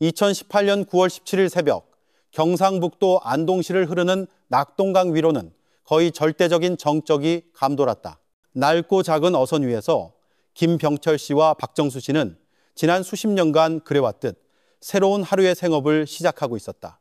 2018년 9월 17일 새벽 경상북도 안동시를 흐르는 낙동강 위로는 거의 절대적인 정적이 감돌았다. 낡고 작은 어선 위에서 김병철 씨와 박정수 씨는 지난 수십 년간 그래왔듯 새로운 하루의 생업을 시작하고 있었다.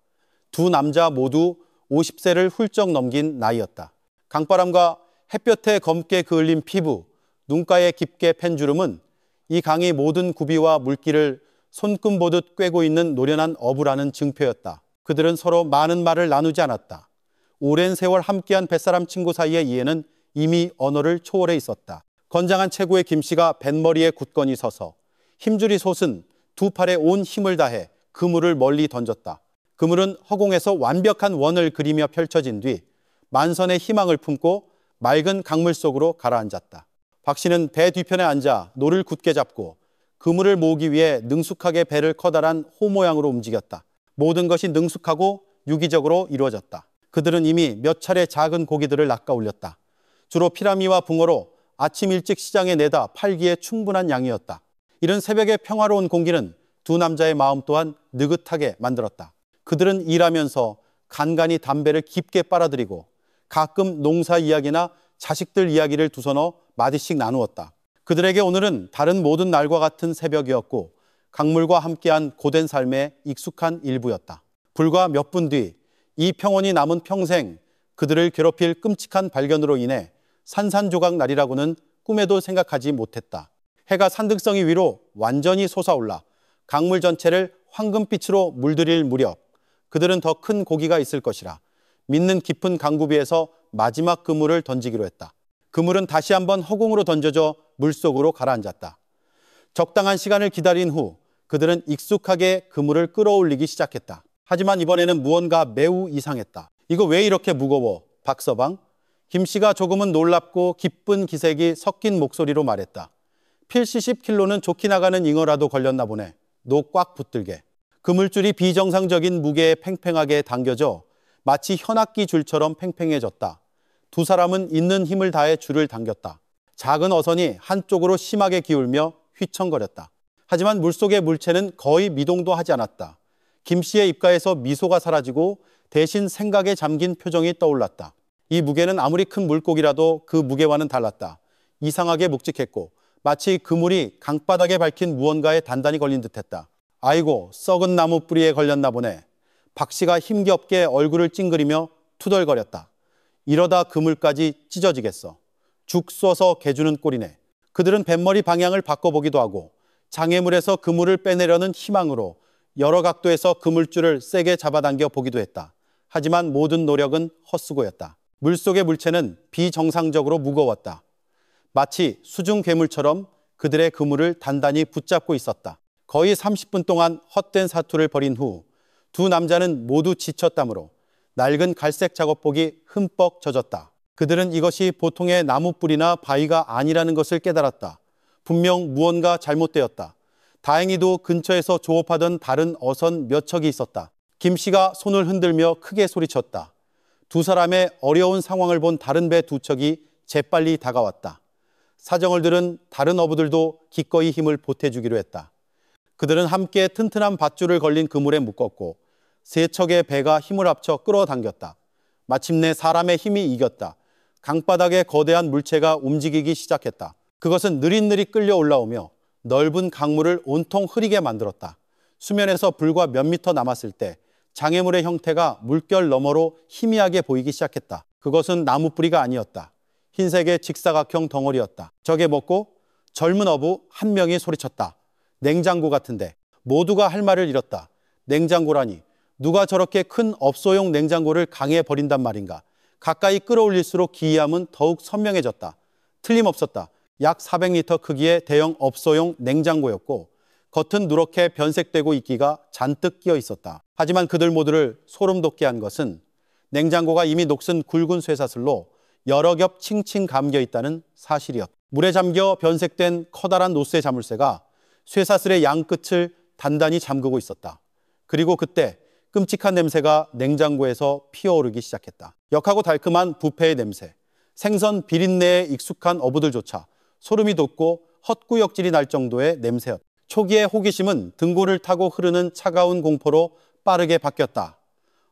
두 남자 모두 50세를 훌쩍 넘긴 나이였다. 강바람과 햇볕에 검게 그을린 피부, 눈가에 깊게 팬 주름은 이 강이 모든 구비와 물길을 손금 보듯 꿰고 있는 노련한 어부라는 증표였다. 그들은 서로 많은 말을 나누지 않았다. 오랜 세월 함께한 뱃사람 친구 사이의 이해는 이미 언어를 초월해 있었다. 건장한 체구의 김 씨가 뱃머리에 굳건히 서서 힘줄이 솟은 두 팔에 온 힘을 다해 그물을 멀리 던졌다. 그물은 허공에서 완벽한 원을 그리며 펼쳐진 뒤 만선의 희망을 품고 맑은 강물 속으로 가라앉았다. 박 씨는 배 뒤편에 앉아 노를 굳게 잡고 그물을 모으기 위해 능숙하게 배를 커다란 호 모양으로 움직였다. 모든 것이 능숙하고 유기적으로 이루어졌다. 그들은 이미 몇 차례 작은 고기들을 낚아 올렸다. 주로 피라미와 붕어로 아침 일찍 시장에 내다 팔기에 충분한 양이었다. 이른 새벽의 평화로운 공기는 두 남자의 마음 또한 느긋하게 만들었다. 그들은 일하면서 간간히 담배를 깊게 빨아들이고 가끔 농사 이야기나 자식들 이야기를 두서너 마디씩 나누었다. 그들에게 오늘은 다른 모든 날과 같은 새벽이었고 강물과 함께한 고된 삶에 익숙한 일부였다. 불과 몇 분 뒤 이 평온이 남은 평생 그들을 괴롭힐 끔찍한 발견으로 인해 산산조각 날이라고는 꿈에도 생각하지 못했다. 해가 산등성이 위로 완전히 솟아올라 강물 전체를 황금빛으로 물들일 무렵 그들은 더 큰 고기가 있을 것이라 믿는 깊은 강구비에서 마지막 그물을 던지기로 했다. 그물은 다시 한번 허공으로 던져져 물속으로 가라앉았다. 적당한 시간을 기다린 후 그들은 익숙하게 그물을 끌어올리기 시작했다. 하지만 이번에는 무언가 매우 이상했다. 이거 왜 이렇게 무거워? 박서방? 김 씨가 조금은 놀랍고 기쁜 기색이 섞인 목소리로 말했다. 필시 10kg는 좋게 나가는 잉어라도 걸렸나 보네. 노 꽉 붙들게. 그물줄이 비정상적인 무게에 팽팽하게 당겨져 마치 현악기 줄처럼 팽팽해졌다. 두 사람은 있는 힘을 다해 줄을 당겼다. 작은 어선이 한쪽으로 심하게 기울며 휘청거렸다. 하지만 물속의 물체는 거의 미동도 하지 않았다. 김 씨의 입가에서 미소가 사라지고 대신 생각에 잠긴 표정이 떠올랐다. 이 무게는 아무리 큰 물고기라도 그 무게와는 달랐다. 이상하게 묵직했고 마치 그물이 강바닥에 밝힌 무언가에 단단히 걸린 듯했다. 아이고, 썩은 나무 뿌리에 걸렸나 보네. 박 씨가 힘겹게 얼굴을 찡그리며 투덜거렸다. 이러다 그물까지 찢어지겠어. 죽 쏘서 개주는 꼴이네. 그들은 뱃머리 방향을 바꿔보기도 하고 장애물에서 그물을 빼내려는 희망으로 여러 각도에서 그물줄을 세게 잡아당겨 보기도 했다. 하지만 모든 노력은 헛수고였다. 물속의 물체는 비정상적으로 무거웠다. 마치 수중 괴물처럼 그들의 그물을 단단히 붙잡고 있었다. 거의 30분 동안 헛된 사투를 벌인 후 두 남자는 모두 지쳤다므로 낡은 갈색 작업복이 흠뻑 젖었다. 그들은 이것이 보통의 나무뿌리나 바위가 아니라는 것을 깨달았다. 분명 무언가 잘못되었다. 다행히도 근처에서 조업하던 다른 어선 몇 척이 있었다. 김 씨가 손을 흔들며 크게 소리쳤다. 두 사람의 어려운 상황을 본 다른 배 두 척이 재빨리 다가왔다. 사정을 들은 다른 어부들도 기꺼이 힘을 보태주기로 했다. 그들은 함께 튼튼한 밧줄을 걸린 그물에 묶었고 세 척의 배가 힘을 합쳐 끌어당겼다. 마침내 사람의 힘이 이겼다. 강바닥에 거대한 물체가 움직이기 시작했다. 그것은 느릿느릿 끌려 올라오며 넓은 강물을 온통 흐리게 만들었다. 수면에서 불과 몇 미터 남았을 때 장애물의 형태가 물결 너머로 희미하게 보이기 시작했다. 그것은 나무뿌리가 아니었다. 흰색의 직사각형 덩어리였다. 저게 뭐고? 젊은 어부 한 명이 소리쳤다. 냉장고 같은데. 모두가 할 말을 잃었다. 냉장고라니. 누가 저렇게 큰 업소용 냉장고를 강에 버린단 말인가. 가까이 끌어올릴수록 기이함은 더욱 선명해졌다. 틀림없었다. 약 400리터 크기의 대형 업소용 냉장고였고 겉은 누렇게 변색되고 이끼가 잔뜩 끼어 있었다. 하지만 그들 모두를 소름 돋게 한 것은 냉장고가 이미 녹슨 굵은 쇠사슬로 여러 겹 칭칭 감겨 있다는 사실이었다. 물에 잠겨 변색된 커다란 노쇠 자물쇠가 쇠사슬의 양끝을 단단히 잠그고 있었다. 그리고 그때 끔찍한 냄새가 냉장고에서 피어오르기 시작했다. 역하고 달콤한 부패의 냄새. 생선 비린내에 익숙한 어부들조차 소름이 돋고 헛구역질이 날 정도의 냄새였다. 초기의 호기심은 등골을 타고 흐르는 차가운 공포로 빠르게 바뀌었다.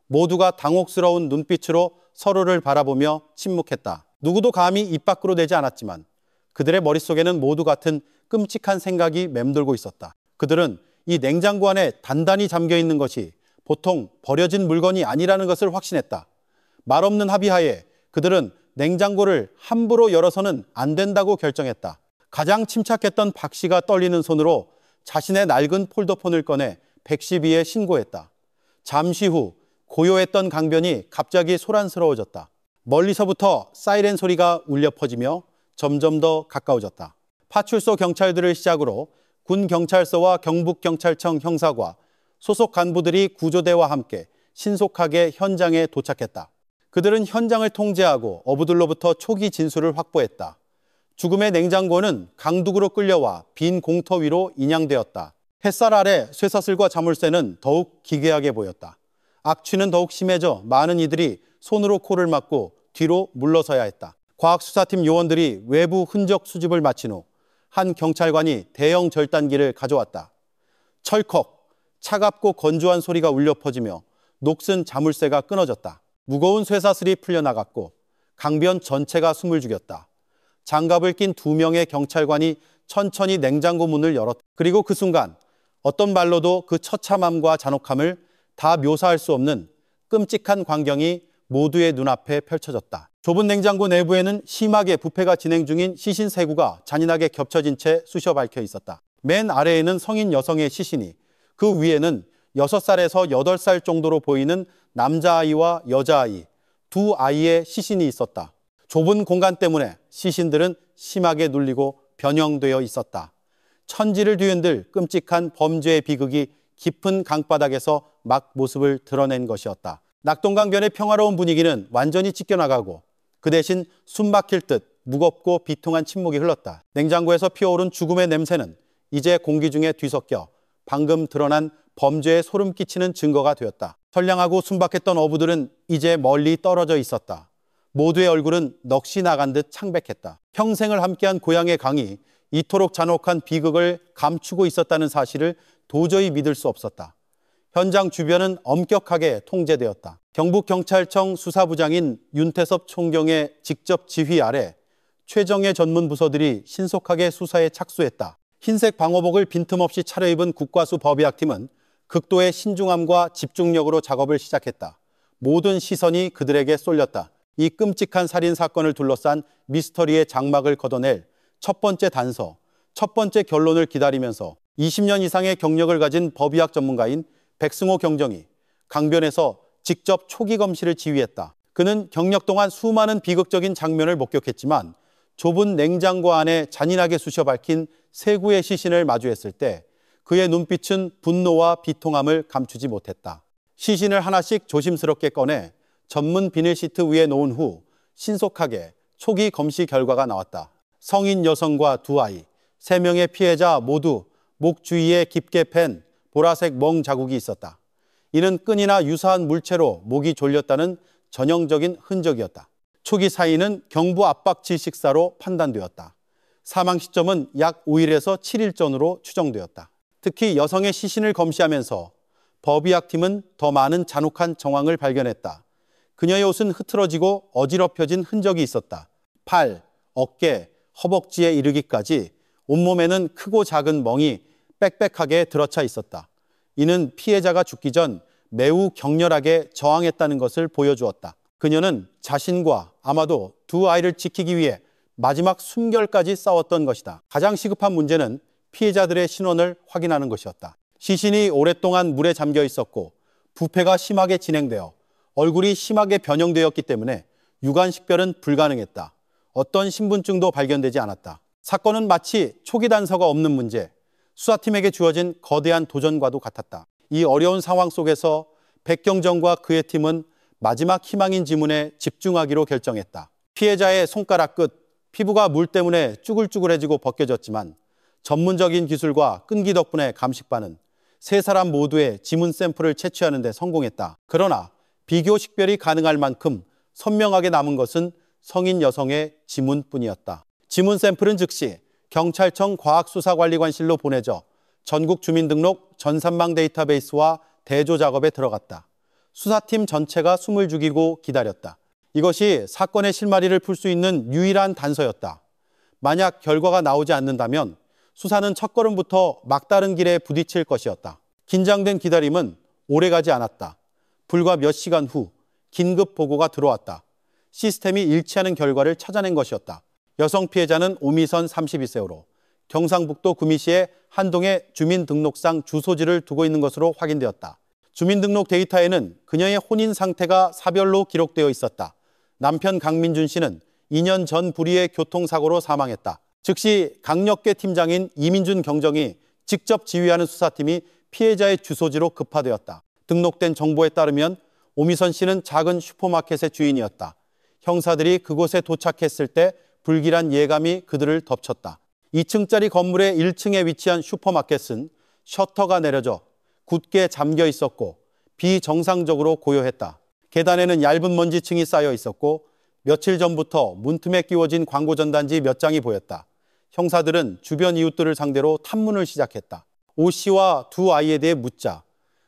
모두가 당혹스러운 눈빛으로 서로를 바라보며 침묵했다. 누구도 감히 입 밖으로 내지 않았지만 그들의 머릿속에는 모두 같은 끔찍한 생각이 맴돌고 있었다. 그들은 이 냉장고 안에 단단히 잠겨 있는 것이 보통 버려진 물건이 아니라는 것을 확신했다. 말없는 합의하에 그들은 냉장고를 함부로 열어서는 안 된다고 결정했다. 가장 침착했던 박 씨가 떨리는 손으로 자신의 낡은 폴더폰을 꺼내 112에 신고했다. 잠시 후 고요했던 강변이 갑자기 소란스러워졌다. 멀리서부터 사이렌 소리가 울려 퍼지며 점점 더 가까워졌다. 파출소 경찰들을 시작으로 군경찰서와 경북경찰청 형사과 소속 간부들이 구조대와 함께 신속하게 현장에 도착했다. 그들은 현장을 통제하고 어부들로부터 초기 진술을 확보했다. 죽음의 냉장고는 강둑으로 끌려와 빈 공터 위로 인양되었다. 햇살 아래 쇠사슬과 자물쇠는 더욱 기괴하게 보였다. 악취는 더욱 심해져 많은 이들이 손으로 코를 막고 뒤로 물러서야 했다. 과학수사팀 요원들이 외부 흔적 수집을 마친 후 한 경찰관이 대형 절단기를 가져왔다. 철컥, 차갑고 건조한 소리가 울려 퍼지며 녹슨 자물쇠가 끊어졌다. 무거운 쇠사슬이 풀려나갔고 강변 전체가 숨을 죽였다. 장갑을 낀 2명의 경찰관이 천천히 냉장고 문을 열었다. 그리고 그 순간 어떤 말로도 그 처참함과 잔혹함을 다 묘사할 수 없는 끔찍한 광경이 모두의 눈앞에 펼쳐졌다. 좁은 냉장고 내부에는 심하게 부패가 진행 중인 시신 3구가 잔인하게 겹쳐진 채 쑤셔 박혀 있었다. 맨 아래에는 성인 여성의 시신이, 그 위에는 6살에서 8살 정도로 보이는 남자아이와 여자아이, 2아이의 시신이 있었다. 좁은 공간 때문에 시신들은 심하게 눌리고 변형되어 있었다. 천지를 뒤흔들 끔찍한 범죄의 비극이 깊은 강바닥에서 막 모습을 드러낸 것이었다. 낙동강변의 평화로운 분위기는 완전히 찢겨나가고 그 대신 숨막힐 듯 무겁고 비통한 침묵이 흘렀다. 냉장고에서 피어오른 죽음의 냄새는 이제 공기 중에 뒤섞여 방금 드러난 범죄에 소름 끼치는 증거가 되었다. 선량하고 순박했던 어부들은 이제 멀리 떨어져 있었다. 모두의 얼굴은 넋이 나간 듯 창백했다. 평생을 함께한 고향의 강이 이토록 잔혹한 비극을 감추고 있었다는 사실을 도저히 믿을 수 없었다. 현장 주변은 엄격하게 통제되었다. 경북경찰청 수사부장인 윤태섭 총경의 직접 지휘 아래 최정예 전문 부서들이 신속하게 수사에 착수했다. 흰색 방호복을 빈틈없이 차려입은 국과수 법의학팀은 극도의 신중함과 집중력으로 작업을 시작했다. 모든 시선이 그들에게 쏠렸다. 이 끔찍한 살인 사건을 둘러싼 미스터리의 장막을 걷어낼 첫 번째 단서, 첫 번째 결론을 기다리면서 20년 이상의 경력을 가진 법의학 전문가인 백승호 경정이 강변에서 직접 초기 검시를 지휘했다. 그는 경력 동안 수많은 비극적인 장면을 목격했지만 좁은 냉장고 안에 잔인하게 쑤셔 박힌 3구의 시신을 마주했을 때 그의 눈빛은 분노와 비통함을 감추지 못했다. 시신을 하나씩 조심스럽게 꺼내 전문 비닐 시트 위에 놓은 후 신속하게 초기 검시 결과가 나왔다. 성인 여성과 2아이, 3명의 피해자 모두 목 주위에 깊게 팬 보라색 멍 자국이 있었다. 이는 끈이나 유사한 물체로 목이 졸렸다는 전형적인 흔적이었다. 초기 사인은 경부 압박 질식사로 판단되었다. 사망 시점은 약 5일에서 7일 전으로 추정되었다. 특히 여성의 시신을 검시하면서 법의학팀은 더 많은 잔혹한 정황을 발견했다. 그녀의 옷은 흐트러지고 어지럽혀진 흔적이 있었다. 팔, 어깨, 허벅지에 이르기까지 온몸에는 크고 작은 멍이 빽빽하게 들어차 있었다. 이는 피해자가 죽기 전 매우 격렬하게 저항했다는 것을 보여주었다. 그녀는 자신과 아마도 2아이를 지키기 위해 마지막 숨결까지 싸웠던 것이다. 가장 시급한 문제는 피해자들의 신원을 확인하는 것이었다. 시신이 오랫동안 물에 잠겨 있었고 부패가 심하게 진행되어 얼굴이 심하게 변형되었기 때문에 유관 식별은 불가능했다. 어떤 신분증도 발견되지 않았다. 사건은 마치 초기 단서가 없는 문제, 수사팀에게 주어진 거대한 도전과도 같았다. 이 어려운 상황 속에서 백경정과 그의 팀은 마지막 희망인 지문에 집중하기로 결정했다. 피해자의 손가락 끝, 피부가 물 때문에 쭈글쭈글해지고 벗겨졌지만 전문적인 기술과 끈기 덕분에 감식반은 3사람 모두의 지문 샘플을 채취하는 데 성공했다. 그러나 비교 식별이 가능할 만큼 선명하게 남은 것은 성인 여성의 지문뿐이었다. 지문 샘플은 즉시 경찰청 과학수사관리관실로 보내져 전국 주민등록 전산망 데이터베이스와 대조 작업에 들어갔다. 수사팀 전체가 숨을 죽이고 기다렸다. 이것이 사건의 실마리를 풀 수 있는 유일한 단서였다. 만약 결과가 나오지 않는다면 수사는 첫걸음부터 막다른 길에 부딪힐 것이었다. 긴장된 기다림은 오래가지 않았다. 불과 몇 시간 후 긴급 보고가 들어왔다. 시스템이 일치하는 결과를 찾아낸 것이었다. 여성 피해자는 오미선 32세로 경상북도 구미시의 한 동의 주민등록상 주소지를 두고 있는 것으로 확인되었다. 주민등록 데이터에는 그녀의 혼인 상태가 사별로 기록되어 있었다. 남편 강민준 씨는 2년 전 불의의 교통사고로 사망했다. 즉시 강력계 팀장인 이민준 경정이 직접 지휘하는 수사팀이 피해자의 주소지로 급파되었다. 등록된 정보에 따르면 오미선 씨는 작은 슈퍼마켓의 주인이었다. 형사들이 그곳에 도착했을 때 불길한 예감이 그들을 덮쳤다. 2층짜리 건물의 1층에 위치한 슈퍼마켓은 셔터가 내려져 굳게 잠겨 있었고 비정상적으로 고요했다. 계단에는 얇은 먼지층이 쌓여 있었고 며칠 전부터 문틈에 끼워진 광고 전단지 몇 장이 보였다. 형사들은 주변 이웃들을 상대로 탐문을 시작했다. 오 씨와 두 아이에 대해 묻자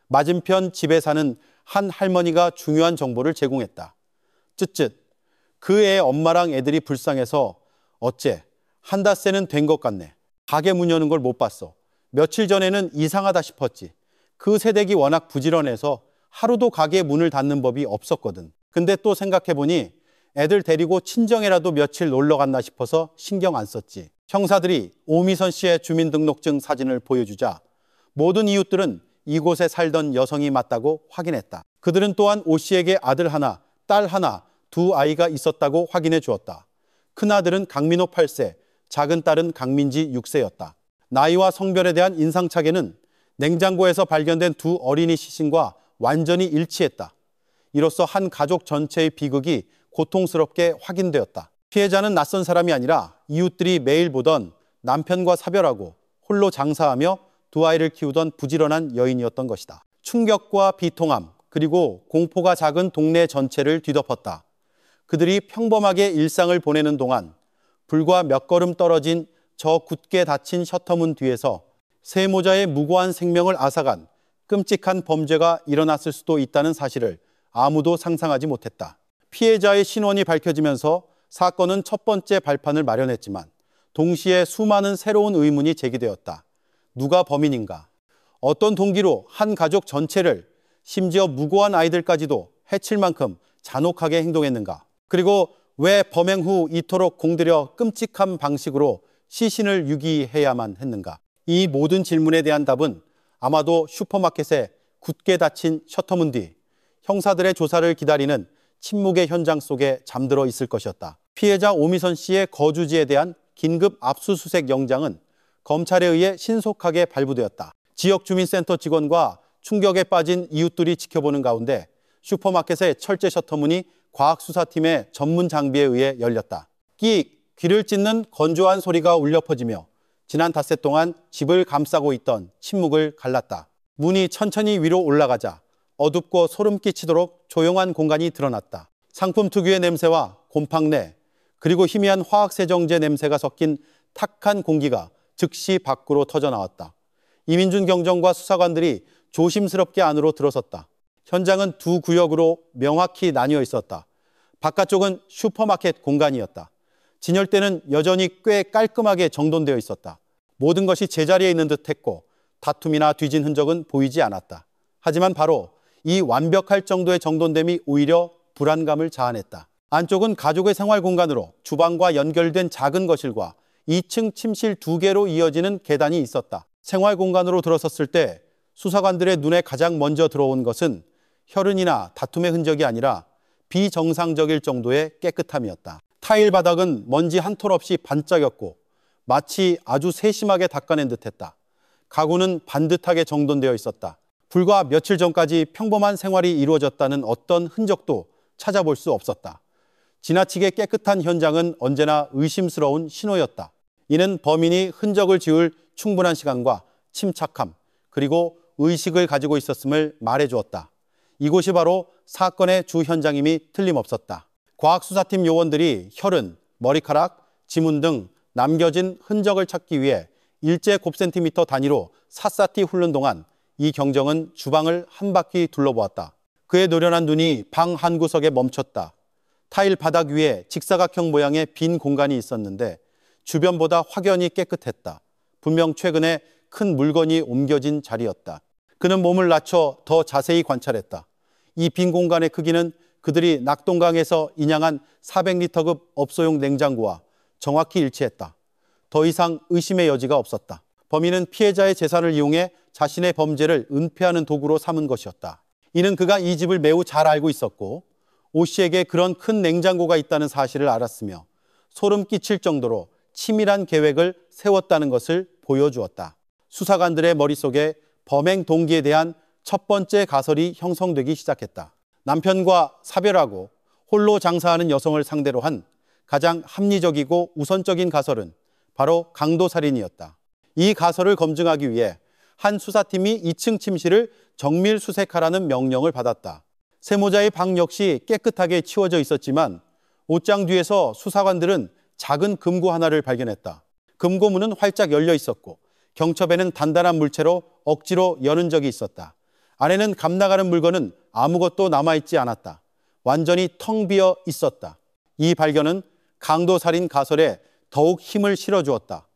맞은편 집에 사는 한 할머니가 중요한 정보를 제공했다. 쯧쯧. 그 애 엄마랑 애들이 불쌍해서 어째 한 닷새는 된 것 같네. 가게 문 여는 걸 못 봤어. 며칠 전에는 이상하다 싶었지. 그 새댁이 워낙 부지런해서 하루도 가게 문을 닫는 법이 없었거든. 근데 또 생각해보니 애들 데리고 친정에라도 며칠 놀러 갔나 싶어서 신경 안 썼지. 형사들이 오미선 씨의 주민등록증 사진을 보여주자 모든 이웃들은 이곳에 살던 여성이 맞다고 확인했다. 그들은 또한 오 씨에게 아들 하나, 딸 하나, 두 아이가 있었다고 확인해 주었다. 큰아들은 강민호 8세, 작은 딸은 강민지 6세였다. 나이와 성별에 대한 인상착의는 냉장고에서 발견된 두 어린이 시신과 완전히 일치했다. 이로써 한 가족 전체의 비극이 고통스럽게 확인되었다. 피해자는 낯선 사람이 아니라 이웃들이 매일 보던 남편과 사별하고 홀로 장사하며 두 아이를 키우던 부지런한 여인이었던 것이다. 충격과 비통함 그리고 공포가 작은 동네 전체를 뒤덮었다. 그들이 평범하게 일상을 보내는 동안 불과 몇 걸음 떨어진 저 굳게 닫힌 셔터문 뒤에서 세모자의 무고한 생명을 앗아간 끔찍한 범죄가 일어났을 수도 있다는 사실을 아무도 상상하지 못했다. 피해자의 신원이 밝혀지면서 사건은 첫 번째 발판을 마련했지만 동시에 수많은 새로운 의문이 제기되었다. 누가 범인인가? 어떤 동기로 한 가족 전체를 심지어 무고한 아이들까지도 해칠 만큼 잔혹하게 행동했는가? 그리고 왜 범행 후 이토록 공들여 끔찍한 방식으로 시신을 유기해야만 했는가? 이 모든 질문에 대한 답은 아마도 슈퍼마켓의 굳게 닫힌 셔터문 뒤 형사들의 조사를 기다리는 침묵의 현장 속에 잠들어 있을 것이었다. 피해자 오미선 씨의 거주지에 대한 긴급 압수수색 영장은 검찰에 의해 신속하게 발부되었다. 지역 주민센터 직원과 충격에 빠진 이웃들이 지켜보는 가운데 슈퍼마켓의 철제 셔터문이 과학수사팀의 전문 장비에 의해 열렸다. 끼익, 귀를 찢는 건조한 소리가 울려 퍼지며 지난 닷새 동안 집을 감싸고 있던 침묵을 갈랐다. 문이 천천히 위로 올라가자 어둡고 소름 끼치도록 조용한 공간이 드러났다. 상품 특유의 냄새와 곰팡내 그리고 희미한 화학세정제 냄새가 섞인 탁한 공기가 즉시 밖으로 터져나왔다. 이민준 경정과 수사관들이 조심스럽게 안으로 들어섰다. 현장은 두 구역으로 명확히 나뉘어 있었다. 바깥쪽은 슈퍼마켓 공간이었다. 진열대는 여전히 꽤 깔끔하게 정돈되어 있었다. 모든 것이 제자리에 있는 듯했고 다툼이나 뒤진 흔적은 보이지 않았다. 하지만 바로 이 완벽할 정도의 정돈됨이 오히려 불안감을 자아냈다. 안쪽은 가족의 생활 공간으로 주방과 연결된 작은 거실과 2층 침실 2개로 이어지는 계단이 있었다. 생활 공간으로 들어섰을 때 수사관들의 눈에 가장 먼저 들어온 것은 혈흔이나 다툼의 흔적이 아니라 비정상적일 정도의 깨끗함이었다. 타일 바닥은 먼지 한 톨 없이 반짝였고 마치 아주 세심하게 닦아낸 듯했다. 가구는 반듯하게 정돈되어 있었다. 불과 며칠 전까지 평범한 생활이 이루어졌다는 어떤 흔적도 찾아볼 수 없었다. 지나치게 깨끗한 현장은 언제나 의심스러운 신호였다. 이는 범인이 흔적을 지울 충분한 시간과 침착함 그리고 의식을 가지고 있었음을 말해주었다. 이곳이 바로 사건의 주 현장임이 틀림없었다. 과학수사팀 요원들이 혈흔, 머리카락, 지문 등 남겨진 흔적을 찾기 위해 일제 곱센티미터 단위로 샅샅이 훑는 동안 이경정은 주방을 한 바퀴 둘러보았다. 그의 노련한 눈이 방 한 구석에 멈췄다. 타일 바닥 위에 직사각형 모양의 빈 공간이 있었는데 주변보다 확연히 깨끗했다. 분명 최근에 큰 물건이 옮겨진 자리였다. 그는 몸을 낮춰 더 자세히 관찰했다. 이 빈 공간의 크기는 그들이 낙동강에서 인양한 400리터급 업소용 냉장고와 정확히 일치했다. 더 이상 의심의 여지가 없었다. 범인은 피해자의 재산을 이용해 자신의 범죄를 은폐하는 도구로 삼은 것이었다. 이는 그가 이 집을 매우 잘 알고 있었고 오 씨에게 그런 큰 냉장고가 있다는 사실을 알았으며 소름 끼칠 정도로 치밀한 계획을 세웠다는 것을 보여주었다. 수사관들의 머릿속에 범행 동기에 대한 첫 번째 가설이 형성되기 시작했다. 남편과 사별하고 홀로 장사하는 여성을 상대로 한 가장 합리적이고 우선적인 가설은 바로 강도살인이었다. 이 가설을 검증하기 위해 한 수사팀이 2층 침실을 정밀 수색하라는 명령을 받았다. 세모자의 방 역시 깨끗하게 치워져 있었지만 옷장 뒤에서 수사관들은 작은 금고 하나를 발견했다. 금고 문은 활짝 열려 있었고 경첩에는 단단한 물체로 억지로 여는 적이 있었다. 안에는 감나가는 물건은 아무것도 남아있지 않았다. 완전히 텅 비어 있었다. 이 발견은 강도살인 가설에 더욱 힘을 실어주었다.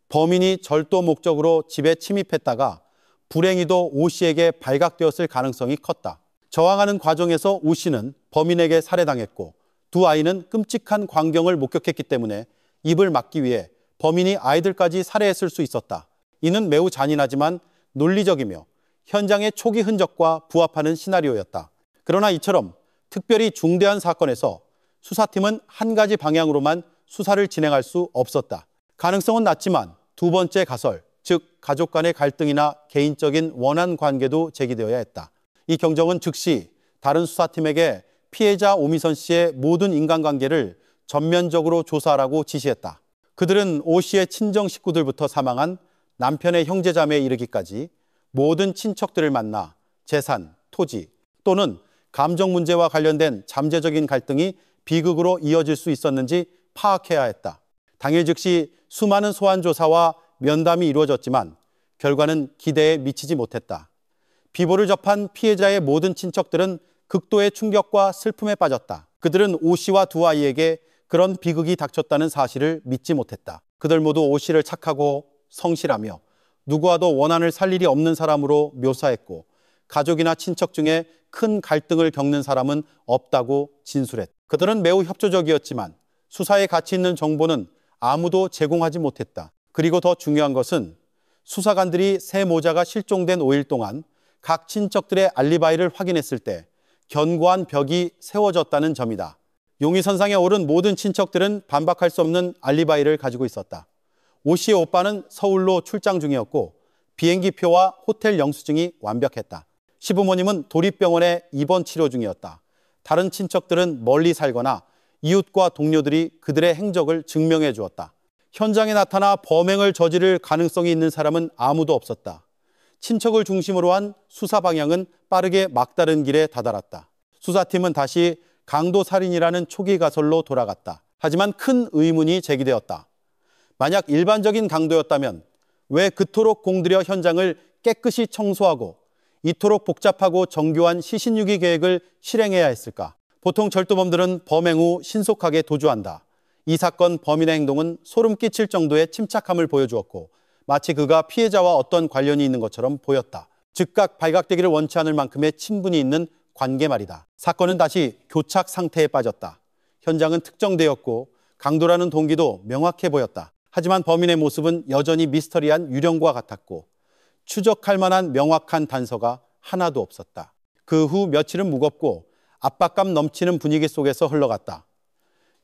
범인이 절도 목적으로 집에 침입했다가 불행히도 오 씨에게 발각되었을 가능성이 컸다. 저항하는 과정에서 오 씨는 범인에게 살해당했고 두 아이는 끔찍한 광경을 목격했기 때문에 입을 막기 위해 범인이 아이들까지 살해했을 수 있었다. 이는 매우 잔인하지만 논리적이며 현장의 초기 흔적과 부합하는 시나리오였다. 그러나 이처럼 특별히 중대한 사건에서 수사팀은 한 가지 방향으로만 수사를 진행할 수 없었다. 가능성은 낮지만 두 번째 가설, 즉 가족 간의 갈등이나 개인적인 원한 관계도 제기되어야 했다. 이경정은 즉시 다른 수사팀에게 피해자 오미선 씨의 모든 인간관계를 전면적으로 조사하라고 지시했다. 그들은 오 씨의 친정 식구들부터 사망한 남편의 형제자매에 이르기까지 모든 친척들을 만나 재산, 토지 또는 감정 문제와 관련된 잠재적인 갈등이 비극으로 이어질 수 있었는지 파악해야 했다. 당일 즉시 수많은 소환 조사와 면담이 이루어졌지만 결과는 기대에 미치지 못했다. 비보를 접한 피해자의 모든 친척들은 극도의 충격과 슬픔에 빠졌다. 그들은 오 씨와 두 아이에게 그런 비극이 닥쳤다는 사실을 믿지 못했다. 그들 모두 오 씨를 착하고 성실하며 누구와도 원한을 살 일이 없는 사람으로 묘사했고 가족이나 친척 중에 큰 갈등을 겪는 사람은 없다고 진술했다. 그들은 매우 협조적이었지만 수사에 가치 있는 정보는 아무도 제공하지 못했다. 그리고 더 중요한 것은 수사관들이 세모자가 실종된 5일 동안 각 친척들의 알리바이를 확인했을 때 견고한 벽이 세워졌다는 점이다. 용의선상에 오른 모든 친척들은 반박할 수 없는 알리바이를 가지고 있었다. 오 씨의 오빠는 서울로 출장 중이었고 비행기표와 호텔 영수증이 완벽했다. 시부모님은 도립병원에 입원 치료 중이었다. 다른 친척들은 멀리 살거나 이웃과 동료들이 그들의 행적을 증명해 주었다. 현장에 나타나 범행을 저지를 가능성이 있는 사람은 아무도 없었다. 친척을 중심으로 한 수사 방향은 빠르게 막다른 길에 다다랐다. 수사팀은 다시 강도살인이라는 초기 가설로 돌아갔다. 하지만 큰 의문이 제기되었다. 만약 일반적인 강도였다면 왜 그토록 공들여 현장을 깨끗이 청소하고 이토록 복잡하고 정교한 시신유기 계획을 실행해야 했을까? 보통 절도범들은 범행 후 신속하게 도주한다. 이 사건 범인의 행동은 소름 끼칠 정도의 침착함을 보여주었고 마치 그가 피해자와 어떤 관련이 있는 것처럼 보였다. 즉각 발각되기를 원치 않을 만큼의 친분이 있는 관계 말이다. 사건은 다시 교착 상태에 빠졌다. 현장은 특정되었고 강도라는 동기도 명확해 보였다. 하지만 범인의 모습은 여전히 미스터리한 유령과 같았고 추적할 만한 명확한 단서가 하나도 없었다. 그 후 며칠은 무겁고 압박감 넘치는 분위기 속에서 흘러갔다.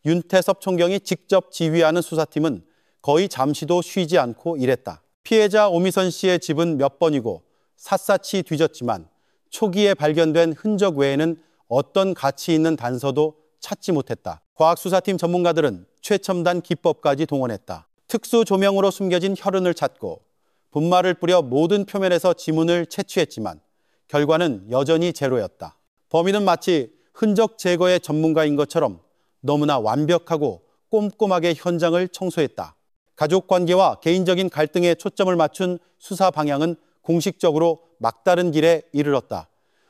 윤태섭 총경이 직접 지휘하는 수사팀은 거의 잠시도 쉬지 않고 일했다. 피해자 오미선 씨의 집은 몇 번이고 샅샅이 뒤졌지만 초기에 발견된 흔적 외에는 어떤 가치 있는 단서도 찾지 못했다. 과학수사팀 전문가들은 최첨단 기법까지 동원했다. 특수 조명으로 숨겨진 혈흔을 찾고 분말을 뿌려 모든 표면에서 지문을 채취했지만 결과는 여전히 제로였다. 범인은 마치 흔적 제거의 전문가인 것처럼 너무나 완벽하고 꼼꼼하게 현장을 청소했다. 가족관계와 개인적인 갈등에 초점을 맞춘 수사 방향은 공식적으로 막다른 길에 이르렀다.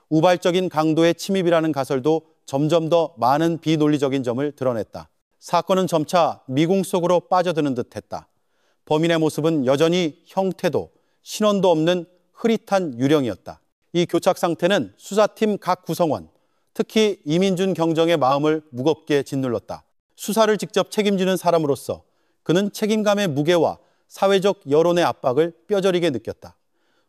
우발적인 강도의 침입이라는 가설도 점점 더 많은 비논리적인 점을 드러냈다. 사건은 점차 미궁 속으로 빠져드는 듯했다. 범인의 모습은 여전히 형태도 신원도 없는 흐릿한 유령이었다. 이 교착 상태는 수사팀 각 구성원, 특히 이민준 경정의 마음을 무겁게 짓눌렀다. 수사를 직접 책임지는 사람으로서 그는 책임감의 무게와 사회적 여론의 압박을 뼈저리게 느꼈다.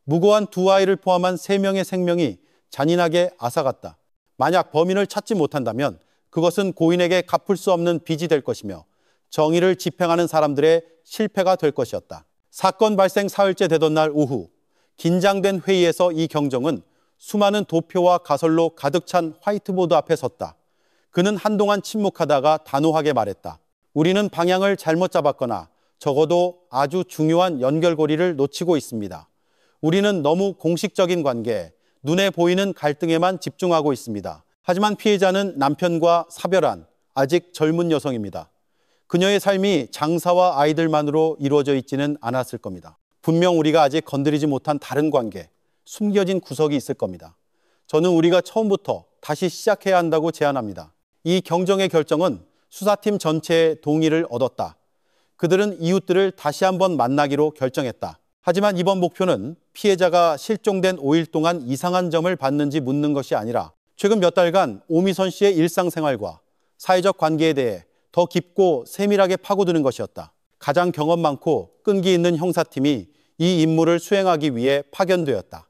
무고한 두 아이를 포함한 3명의 생명이 잔인하게 앗아갔다. 만약 범인을 찾지 못한다면 그것은 고인에게 갚을 수 없는 빚이 될 것이며 정의를 집행하는 사람들의 실패가 될 것이었다. 사건 발생 사흘째 되던 날 오후, 긴장된 회의에서 이 경정은 수많은 도표와 가설로 가득 찬 화이트보드 앞에 섰다. 그는 한동안 침묵하다가 단호하게 말했다. 우리는 방향을 잘못 잡았거나 적어도 아주 중요한 연결고리를 놓치고 있습니다. 우리는 너무 공식적인 관계, 눈에 보이는 갈등에만 집중하고 있습니다. 하지만 피해자는 남편과 사별한 아직 젊은 여성입니다. 그녀의 삶이 장사와 아이들만으로 이루어져 있지는 않았을 겁니다. 분명 우리가 아직 건드리지 못한 다른 관계, 숨겨진 구석이 있을 겁니다. 저는 우리가 처음부터 다시 시작해야 한다고 제안합니다. 이 경정의 결정은 수사팀 전체의 동의를 얻었다. 그들은 이웃들을 다시 한번 만나기로 결정했다. 하지만 이번 목표는 피해자가 실종된 5일 동안 이상한 점을 봤는지 묻는 것이 아니라 최근 몇 달간 오미선 씨의 일상생활과 사회적 관계에 대해 더 깊고 세밀하게 파고드는 것이었다. 가장 경험 많고 끈기 있는 형사팀이 이 임무를 수행하기 위해 파견되었다.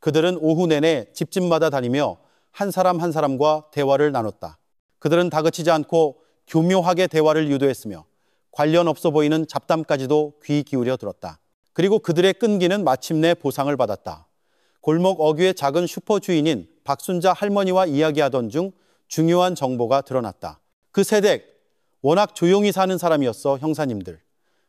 그들은 오후 내내 집집마다 다니며 한 사람 한 사람과 대화를 나눴다. 그들은 다그치지 않고 교묘하게 대화를 유도했으며 관련 없어 보이는 잡담까지도 귀 기울여 들었다. 그리고 그들의 끈기는 마침내 보상을 받았다. 골목 어귀의 작은 슈퍼 주인인 박순자 할머니와 이야기하던 중 중요한 정보가 드러났다. 그 세댁, 워낙 조용히 사는 사람이었어, 형사님들.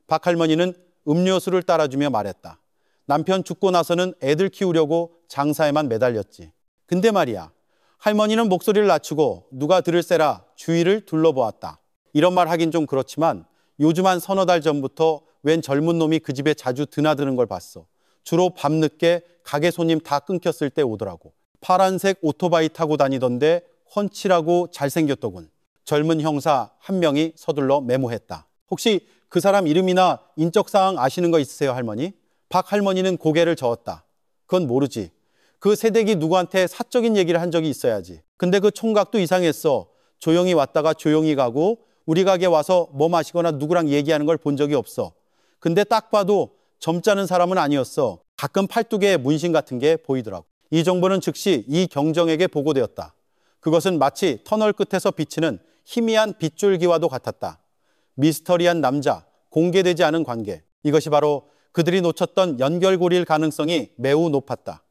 박 할머니는 음료수를 따라주며 말했다. 남편 죽고 나서는 애들 키우려고 장사에만 매달렸지. 근데 말이야, 할머니는 목소리를 낮추고 누가 들을세라 주위를 둘러보았다. 이런 말 하긴 좀 그렇지만 요즘 한 서너 달 전부터 웬 젊은 놈이 그 집에 자주 드나드는 걸 봤어. 주로 밤늦게 가게 손님 다 끊겼을 때 오더라고. 파란색 오토바이 타고 다니던데 훤칠하고 잘생겼더군. 젊은 형사 한 명이 서둘러 메모했다. 혹시 그 사람 이름이나 인적사항 아시는 거 있으세요, 할머니? 박 할머니는 고개를 저었다. 그건 모르지. 그 새댁이 누구한테 사적인 얘기를 한 적이 있어야지. 근데 그 총각도 이상했어. 조용히 왔다가 조용히 가고 우리 가게 와서 뭐 마시거나 누구랑 얘기하는 걸 본 적이 없어. 근데 딱 봐도 점잖은 사람은 아니었어. 가끔 팔뚝에 문신 같은 게 보이더라고. 이 정보는 즉시 이 경정에게 보고되었다. 그것은 마치 터널 끝에서 비치는 희미한 빗줄기와도 같았다. 미스터리한 남자, 공개되지 않은 관계. 이것이 바로 그들이 놓쳤던 연결고리일 가능성이 매우 높았다.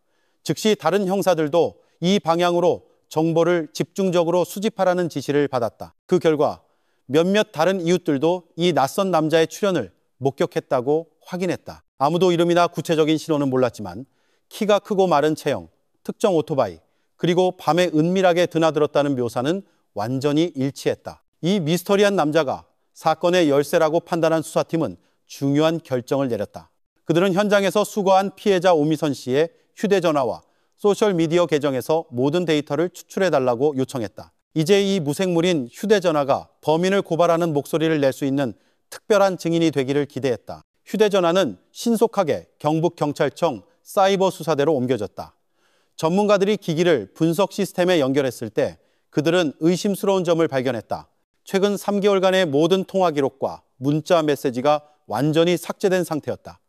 즉시 다른 형사들도 이 방향으로 정보를 집중적으로 수집하라는 지시를 받았다. 그 결과 몇몇 다른 이웃들도 이 낯선 남자의 출현을 목격했다고 확인했다. 아무도 이름이나 구체적인 신원은 몰랐지만 키가 크고 마른 체형, 특정 오토바이, 그리고 밤에 은밀하게 드나들었다는 묘사는 완전히 일치했다. 이 미스터리한 남자가 사건의 열쇠라고 판단한 수사팀은 중요한 결정을 내렸다. 그들은 현장에서 수거한 피해자 오미선 씨의 휴대전화와 소셜미디어 계정에서 모든 데이터를 추출해달라고 요청했다. 이제 이 무생물인 휴대전화가 범인을 고발하는 목소리를 낼 수 있는 특별한 증인이 되기를 기대했다. 휴대전화는 신속하게 경북경찰청 사이버 수사대로 옮겨졌다. 전문가들이 기기를 분석 시스템에 연결했을 때 그들은 의심스러운 점을 발견했다. 최근 3개월간의 모든 통화 기록과 문자 메시지가 완전히 삭제된 상태였다.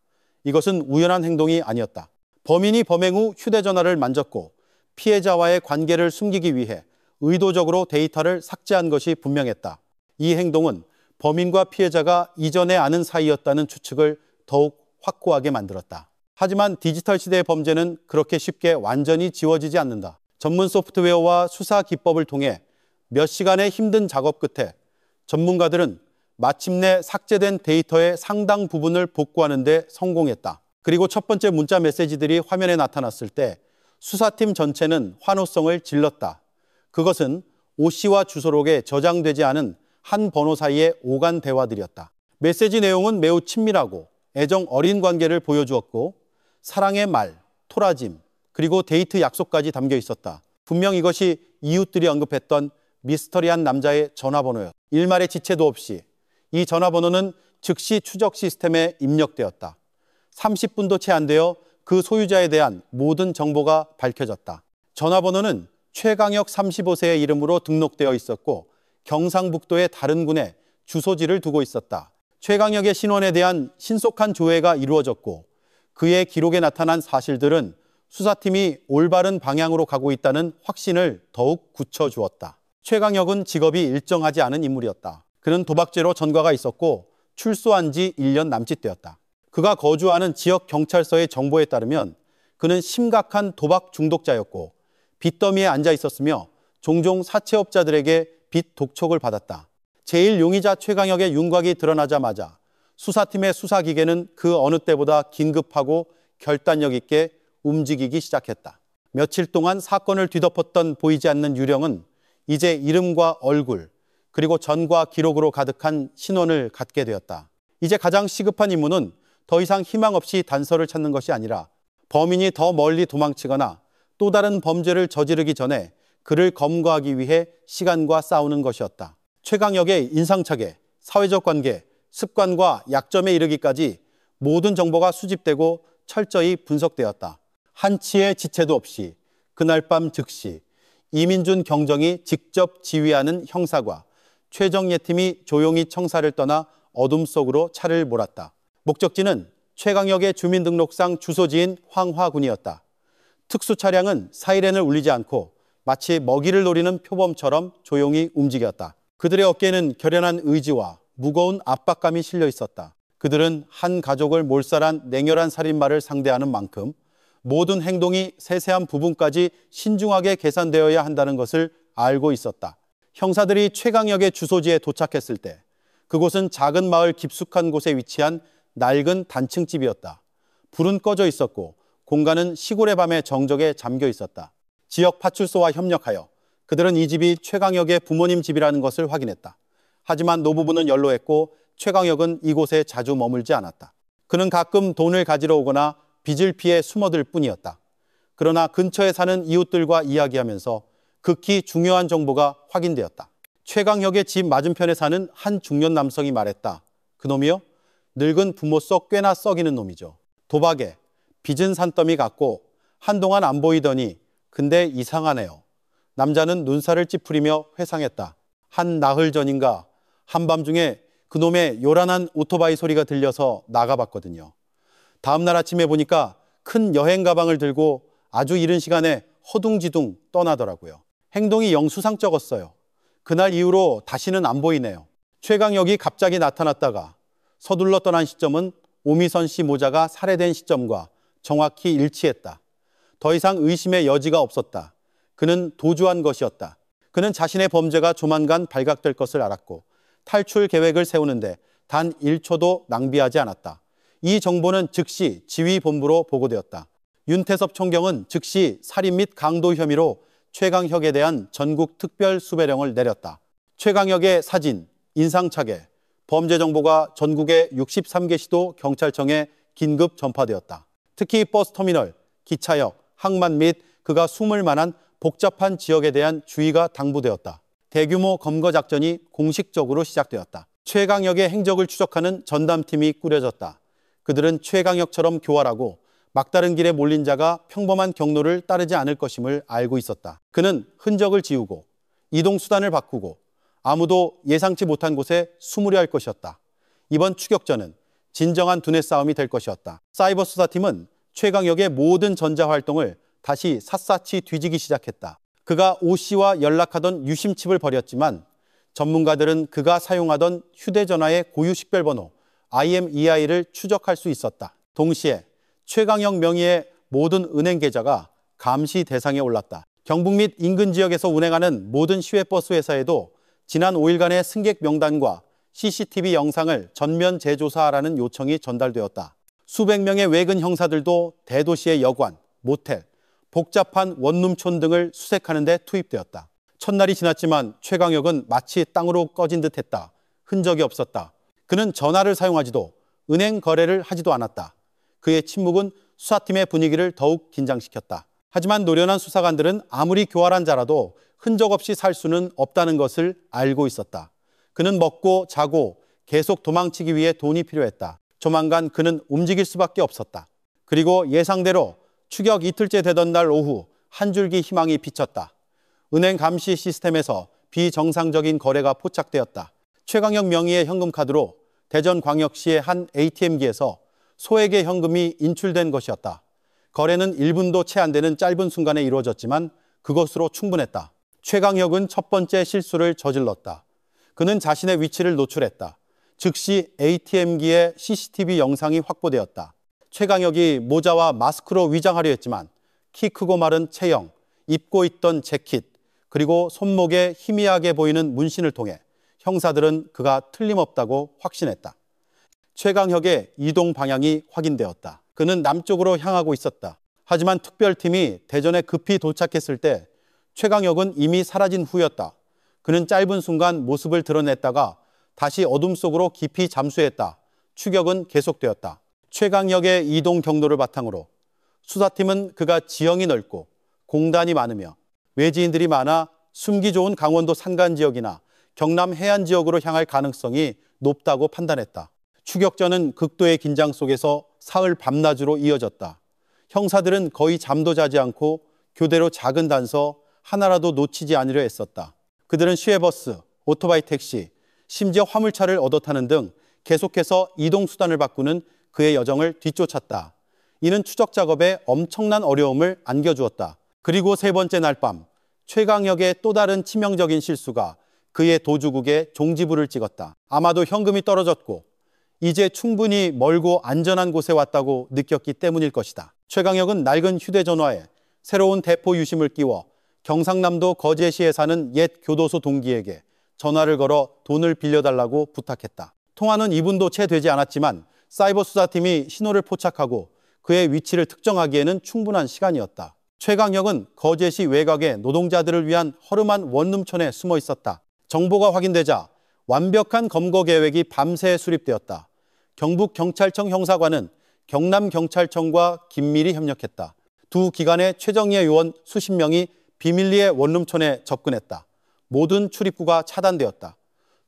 이것은 우연한 행동이 아니었다. 범인이 범행 후 휴대전화를 만졌고 피해자와의 관계를 숨기기 위해 의도적으로 데이터를 삭제한 것이 분명했다. 이 행동은 범인과 피해자가 이전에 아는 사이였다는 추측을 더욱 확고하게 만들었다. 하지만 디지털 시대의 범죄는 그렇게 쉽게 완전히 지워지지 않는다. 전문 소프트웨어와 수사 기법을 통해 몇 시간의 힘든 작업 끝에 전문가들은 마침내 삭제된 데이터의 상당 부분을 복구하는 데 성공했다. 그리고 첫 번째 문자 메시지들이 화면에 나타났을 때 수사팀 전체는 환호성을 질렀다. 그것은 오 씨와 주소록에 저장되지 않은 한 번호 사이의 오간 대화들이었다. 메시지 내용은 매우 친밀하고 애정 어린 관계를 보여주었고 사랑의 말, 토라짐, 그리고 데이트 약속까지 담겨 있었다. 분명 이것이 이웃들이 언급했던 미스터리한 남자의 전화번호였다. 일말의 지체도 없이 이 전화번호는 즉시 추적 시스템에 입력되었다. 30분도 채 안 되어 그 소유자에 대한 모든 정보가 밝혀졌다. 전화번호는 최강혁 35세의 이름으로 등록되어 있었고 경상북도의 다른 군에 주소지를 두고 있었다. 최강혁의 신원에 대한 신속한 조회가 이루어졌고 그의 기록에 나타난 사실들은 수사팀이 올바른 방향으로 가고 있다는 확신을 더욱 굳혀주었다. 최강혁은 직업이 일정하지 않은 인물이었다. 그는 도박죄로 전과가 있었고 출소한 지 1년 남짓되었다. 그가 거주하는 지역 경찰서의 정보에 따르면 그는 심각한 도박 중독자였고 빚더미에 앉아 있었으며 종종 사채업자들에게 빚 독촉을 받았다. 제1용의자 최강혁의 윤곽이 드러나자마자 수사팀의 수사기계는 그 어느 때보다 긴급하고 결단력 있게 움직이기 시작했다. 며칠 동안 사건을 뒤덮었던 보이지 않는 유령은 이제 이름과 얼굴 그리고 전과 기록으로 가득한 신원을 갖게 되었다. 이제 가장 시급한 임무는 더 이상 희망 없이 단서를 찾는 것이 아니라 범인이 더 멀리 도망치거나 또 다른 범죄를 저지르기 전에 그를 검거하기 위해 시간과 싸우는 것이었다. 최강혁의 인상착의, 사회적 관계, 습관과 약점에 이르기까지 모든 정보가 수집되고 철저히 분석되었다. 한치의 지체도 없이 그날 밤 즉시 이민준 경정이 직접 지휘하는 형사과 최정예팀이 조용히 청사를 떠나 어둠 속으로 차를 몰았다. 목적지는 최강혁의 주민등록상 주소지인 황화군이었다. 특수 차량은 사이렌을 울리지 않고 마치 먹이를 노리는 표범처럼 조용히 움직였다. 그들의 어깨에는 결연한 의지와 무거운 압박감이 실려 있었다. 그들은 한 가족을 몰살한 냉혈한 살인마를 상대하는 만큼 모든 행동이 세세한 부분까지 신중하게 계산되어야 한다는 것을 알고 있었다. 형사들이 최강혁의 주소지에 도착했을 때 그곳은 작은 마을 깊숙한 곳에 위치한 낡은 단층집이었다. 불은 꺼져 있었고 공간은 시골의 밤의 정적에 잠겨 있었다. 지역 파출소와 협력하여 그들은 이 집이 최강혁의 부모님 집이라는 것을 확인했다. 하지만 노부부는 연로했고 최강혁은 이곳에 자주 머물지 않았다. 그는 가끔 돈을 가지러 오거나 빚을 피해 숨어들 뿐이었다. 그러나 근처에 사는 이웃들과 이야기하면서 극히 중요한 정보가 확인되었다. 최강혁의 집 맞은편에 사는 한 중년 남성이 말했다. 그놈이요? 늙은 부모 속 꽤나 썩이는 놈이죠. 도박에 빚은 산더미 같고 한동안 안 보이더니 근데 이상하네요. 남자는 눈살을 찌푸리며 회상했다. 한 나흘 전인가 한밤중에 그놈의 요란한 오토바이 소리가 들려서 나가봤거든요. 다음날 아침에 보니까 큰 여행 가방을 들고 아주 이른 시간에 허둥지둥 떠나더라고요. 행동이 영 수상쩍었어요. 그날 이후로 다시는 안 보이네요. 최강혁이 갑자기 나타났다가 서둘러 떠난 시점은 오미선 씨 모자가 살해된 시점과 정확히 일치했다. 더 이상 의심의 여지가 없었다. 그는 도주한 것이었다. 그는 자신의 범죄가 조만간 발각될 것을 알았고 탈출 계획을 세우는데 단 1초도 낭비하지 않았다. 이 정보는 즉시 지휘본부로 보고되었다. 윤태섭 총경은 즉시 살인 및 강도 혐의로 최강혁에 대한 전국 특별 수배령을 내렸다. 최강혁의 사진, 인상착의, 범죄 정보가 전국의 63개 시도 경찰청에 긴급 전파되었다. 특히 버스터미널, 기차역, 항만 및 그가 숨을 만한 복잡한 지역에 대한 주의가 당부되었다. 대규모 검거 작전이 공식적으로 시작되었다. 최강혁의 행적을 추적하는 전담팀이 꾸려졌다. 그들은 최강혁처럼 교활하고 막다른 길에 몰린 자가 평범한 경로를 따르지 않을 것임을 알고 있었다. 그는 흔적을 지우고 이동 수단을 바꾸고 아무도 예상치 못한 곳에 숨으려 할 것이었다. 이번 추격전은 진정한 두뇌 싸움이 될 것이었다. 사이버 수사팀은 최강혁의 모든 전자활동을 다시 샅샅이 뒤지기 시작했다. 그가 오 씨와 연락하던 유심칩을 버렸지만 전문가들은 그가 사용하던 휴대전화의 고유 식별번호 IMEI를 추적할 수 있었다. 동시에 최강혁 명의의 모든 은행 계좌가 감시 대상에 올랐다. 경북 및 인근 지역에서 운행하는 모든 시외버스 회사에도 지난 5일간의 승객 명단과 CCTV 영상을 전면 재조사하라는 요청이 전달되었다. 수백 명의 외근 형사들도 대도시의 여관, 모텔, 복잡한 원룸촌 등을 수색하는 데 투입되었다. 첫날이 지났지만 최강혁은 마치 땅으로 꺼진 듯했다. 흔적이 없었다. 그는 전화를 사용하지도 은행 거래를 하지도 않았다. 그의 침묵은 수사팀의 분위기를 더욱 긴장시켰다. 하지만 노련한 수사관들은 아무리 교활한 자라도 흔적 없이 살 수는 없다는 것을 알고 있었다. 그는 먹고 자고 계속 도망치기 위해 돈이 필요했다. 조만간 그는 움직일 수밖에 없었다. 그리고 예상대로 추격 이틀째 되던 날 오후 한 줄기 희망이 비쳤다. 은행 감시 시스템에서 비정상적인 거래가 포착되었다. 최강혁 명의의 현금카드로 대전광역시의 한 ATM기에서 소액의 현금이 인출된 것이었다. 거래는 1분도 채 안 되는 짧은 순간에 이루어졌지만 그것으로 충분했다. 최강혁은 첫 번째 실수를 저질렀다. 그는 자신의 위치를 노출했다. 즉시 ATM기의 CCTV 영상이 확보되었다. 최강혁이 모자와 마스크로 위장하려 했지만 키 크고 마른 체형, 입고 있던 재킷, 그리고 손목에 희미하게 보이는 문신을 통해 형사들은 그가 틀림없다고 확신했다. 최강혁의 이동 방향이 확인되었다. 그는 남쪽으로 향하고 있었다. 하지만 특별팀이 대전에 급히 도착했을 때 최강혁은 이미 사라진 후였다. 그는 짧은 순간 모습을 드러냈다가 다시 어둠 속으로 깊이 잠수했다. 추격은 계속되었다. 최강혁의 이동 경로를 바탕으로 수사팀은 그가 지형이 넓고 공단이 많으며 외지인들이 많아 숨기 좋은 강원도 산간 지역이나 경남 해안 지역으로 향할 가능성이 높다고 판단했다. 추격전은 극도의 긴장 속에서 사흘 밤낮으로 이어졌다. 형사들은 거의 잠도 자지 않고 교대로 작은 단서 하나라도 놓치지 않으려 애썼다. 그들은 시외버스, 오토바이 택시, 심지어 화물차를 얻어 타는 등 계속해서 이동수단을 바꾸는 그의 여정을 뒤쫓았다. 이는 추적 작업에 엄청난 어려움을 안겨주었다. 그리고 세 번째 날 밤, 최강혁의 또 다른 치명적인 실수가 그의 도주국에 종지부를 찍었다. 아마도 현금이 떨어졌고 이제 충분히 멀고 안전한 곳에 왔다고 느꼈기 때문일 것이다. 최강혁은 낡은 휴대전화에 새로운 대포 유심을 끼워 경상남도 거제시에 사는 옛 교도소 동기에게 전화를 걸어 돈을 빌려달라고 부탁했다. 통화는 2분도 채 되지 않았지만 사이버 수사팀이 신호를 포착하고 그의 위치를 특정하기에는 충분한 시간이었다. 최강혁은 거제시 외곽의 노동자들을 위한 허름한 원룸촌에 숨어 있었다. 정보가 확인되자 완벽한 검거 계획이 밤새 수립되었다. 경북경찰청 형사관은 경남경찰청과 긴밀히 협력했다. 두 기관의 최정예 요원 수십 명이 비밀리에 원룸촌에 접근했다. 모든 출입구가 차단되었다.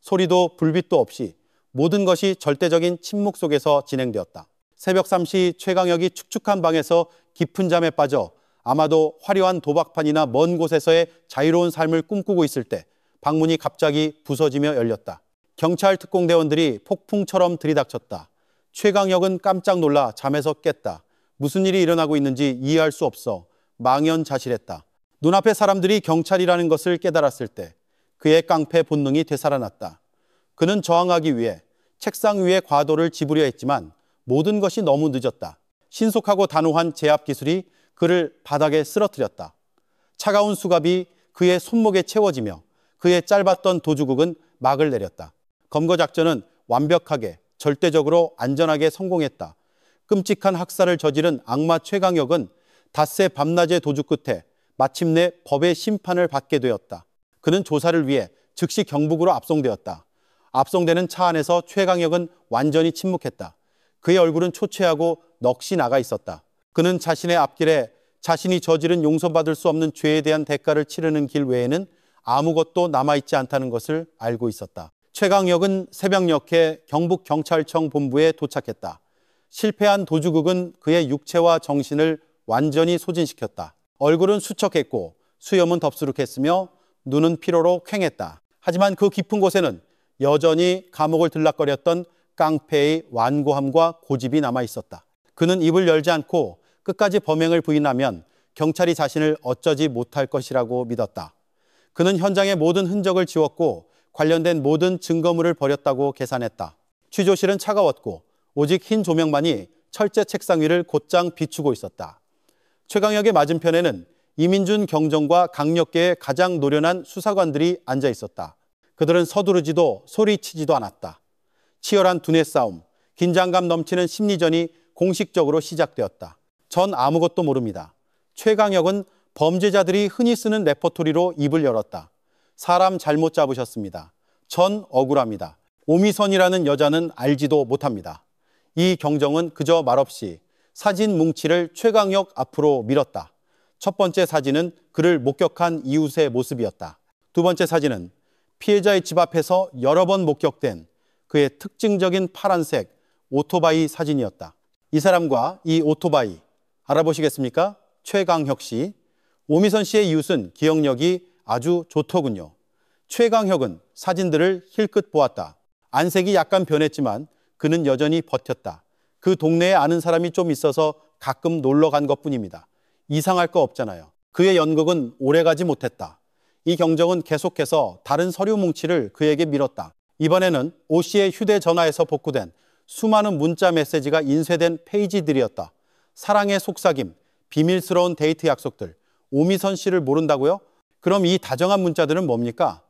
소리도 불빛도 없이 모든 것이 절대적인 침묵 속에서 진행되었다. 새벽 3시 최강혁이 축축한 방에서 깊은 잠에 빠져 아마도 화려한 도박판이나 먼 곳에서의 자유로운 삶을 꿈꾸고 있을 때 방문이 갑자기 부서지며 열렸다. 경찰 특공대원들이 폭풍처럼 들이닥쳤다. 최강혁은 깜짝 놀라 잠에서 깼다. 무슨 일이 일어나고 있는지 이해할 수 없어 망연자실했다. 눈앞의 사람들이 경찰이라는 것을 깨달았을 때 그의 깡패 본능이 되살아났다. 그는 저항하기 위해 책상 위에 과도를 지부려 했지만 모든 것이 너무 늦었다. 신속하고 단호한 제압 기술이 그를 바닥에 쓰러뜨렸다. 차가운 수갑이 그의 손목에 채워지며 그의 짧았던 도주국은 막을 내렸다. 검거 작전은 완벽하게 절대적으로 안전하게 성공했다. 끔찍한 학살을 저지른 악마 최강혁은 닷새 밤낮의 도주 끝에 마침내 법의 심판을 받게 되었다. 그는 조사를 위해 즉시 경북으로 압송되었다. 압송되는 차 안에서 최강혁은 완전히 침묵했다. 그의 얼굴은 초췌하고 넋이 나가 있었다. 그는 자신의 앞길에 자신이 저지른 용서받을 수 없는 죄에 대한 대가를 치르는 길 외에는 아무것도 남아있지 않다는 것을 알고 있었다. 최강혁은 새벽녘에 경북경찰청 본부에 도착했다. 실패한 도주국은 그의 육체와 정신을 완전히 소진시켰다. 얼굴은 수척했고 수염은 덥수룩했으며 눈은 피로로 퀭했다. 하지만 그 깊은 곳에는 여전히 감옥을 들락거렸던 깡패의 완고함과 고집이 남아있었다. 그는 입을 열지 않고 끝까지 범행을 부인하면 경찰이 자신을 어쩌지 못할 것이라고 믿었다. 그는 현장의 모든 흔적을 지웠고 관련된 모든 증거물을 버렸다고 계산했다. 취조실은 차가웠고 오직 흰 조명만이 철제 책상 위를 곧장 비추고 있었다. 최강혁의 맞은편에는 이민준 경정과 강력계의 가장 노련한 수사관들이 앉아 있었다. 그들은 서두르지도 소리치지도 않았다. 치열한 두뇌 싸움, 긴장감 넘치는 심리전이 공식적으로 시작되었다. 전 아무것도 모릅니다. 최강혁은 범죄자들이 흔히 쓰는 레퍼토리로 입을 열었다. 사람 잘못 잡으셨습니다. 전 억울합니다. 오미선이라는 여자는 알지도 못합니다. 이 경정은 그저 말없이 사진 뭉치를 최강혁 앞으로 밀었다. 첫 번째 사진은 그를 목격한 이웃의 모습이었다. 두 번째 사진은 피해자의 집 앞에서 여러 번 목격된 그의 특징적인 파란색 오토바이 사진이었다. 이 사람과 이 오토바이 알아보시겠습니까? 최강혁 씨. 오미선 씨의 이웃은 기억력이 아주 좋더군요. 최강혁은 사진들을 힐끗 보았다. 안색이 약간 변했지만 그는 여전히 버텼다. 그 동네에 아는 사람이 좀 있어서 가끔 놀러 간 것뿐입니다. 이상할 거 없잖아요. 그의 연극은 오래가지 못했다. 이 경정은 계속해서 다른 서류 뭉치를 그에게 밀었다. 이번에는 오 씨의 휴대전화에서 복구된 수많은 문자 메시지가 인쇄된 페이지들이었다. 사랑의 속삭임, 비밀스러운 데이트 약속들. 오미선 씨를 모른다고요? 그럼 이 다정한 문자들은 뭡니까?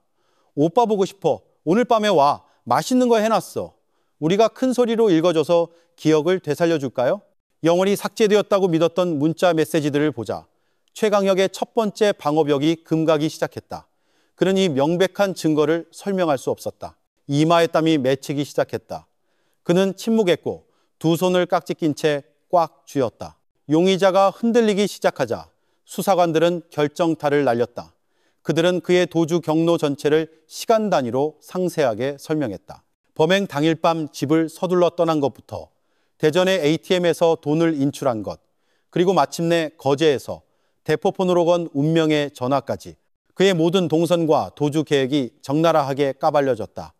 오빠 보고 싶어. 오늘 밤에 와. 맛있는 거 해놨어. 우리가 큰 소리로 읽어줘서 기억을 되살려줄까요? 영원히 삭제되었다고 믿었던 문자 메시지들을 보자 최강혁의 첫 번째 방어벽이 금가기 시작했다. 그는 이 명백한 증거를 설명할 수 없었다. 이마에 땀이 맺히기 시작했다. 그는 침묵했고 두 손을 깍지 낀 채 꽉 쥐었다. 용의자가 흔들리기 시작하자 수사관들은 결정타를 날렸다. 그들은 그의 도주 경로 전체를 시간 단위로 상세하게 설명했다. 범행 당일 밤 집을 서둘러 떠난 것부터 대전의 ATM에서 돈을 인출한 것, 그리고 마침내 거제에서 대포폰으로 건 운명의 전화까지 그의 모든 동선과 도주 계획이 적나라하게 까발려졌다.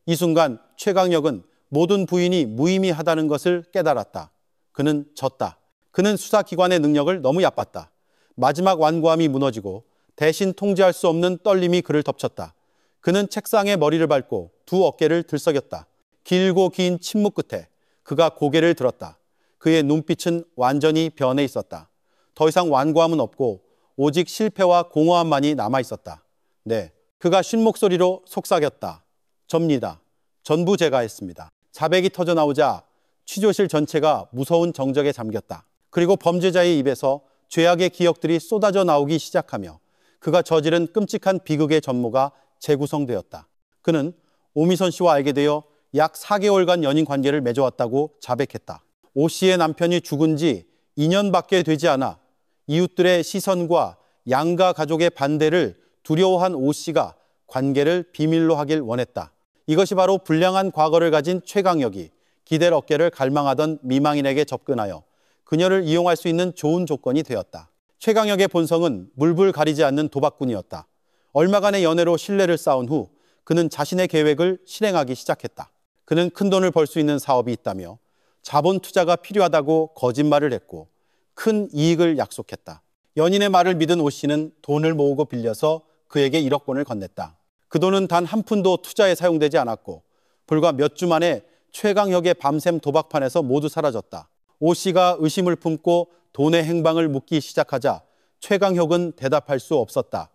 이 순간 최강혁은 모든 부인이 무의미하다는 것을 깨달았다. 그는 졌다. 그는 수사기관의 능력을 너무 얕봤다. 마지막 완고함이 무너지고 대신 통제할 수 없는 떨림이 그를 덮쳤다. 그는 책상에 머리를 밟고 두 어깨를 들썩였다. 길고 긴 침묵 끝에 그가 고개를 들었다. 그의 눈빛은 완전히 변해 있었다. 더 이상 완고함은 없고 오직 실패와 공허함만이 남아 있었다. 네, 그가 쉰 목소리로 속삭였다. 접니다. 전부 제가 했습니다. 자백이 터져 나오자 취조실 전체가 무서운 정적에 잠겼다. 그리고 범죄자의 입에서 죄악의 기억들이 쏟아져 나오기 시작하며 그가 저지른 끔찍한 비극의 전모가 재구성되었다. 그는 오미선 씨와 알게 되어 약 4개월간 연인 관계를 맺어왔다고 자백했다. 오 씨의 남편이 죽은 지 2년밖에 되지 않아 이웃들의 시선과 양가 가족의 반대를 두려워한 오 씨가 관계를 비밀로 하길 원했다. 이것이 바로 불량한 과거를 가진 최강혁이 기댈 어깨를 갈망하던 미망인에게 접근하여 그녀를 이용할 수 있는 좋은 조건이 되었다. 최강혁의 본성은 물불 가리지 않는 도박꾼이었다. 얼마간의 연애로 신뢰를 쌓은 후 그는 자신의 계획을 실행하기 시작했다. 그는 큰돈을 벌 수 있는 사업이 있다며 자본 투자가 필요하다고 거짓말을 했고 큰 이익을 약속했다. 연인의 말을 믿은 오 씨는 돈을 모으고 빌려서 그에게 1억 원을 건넸다. 그 돈은 단 한 푼도 투자에 사용되지 않았고 불과 몇 주 만에 최강혁의 밤샘 도박판에서 모두 사라졌다. 오 씨가 의심을 품고 돈의 행방을 묻기 시작하자 최강혁은 대답할 수 없었다.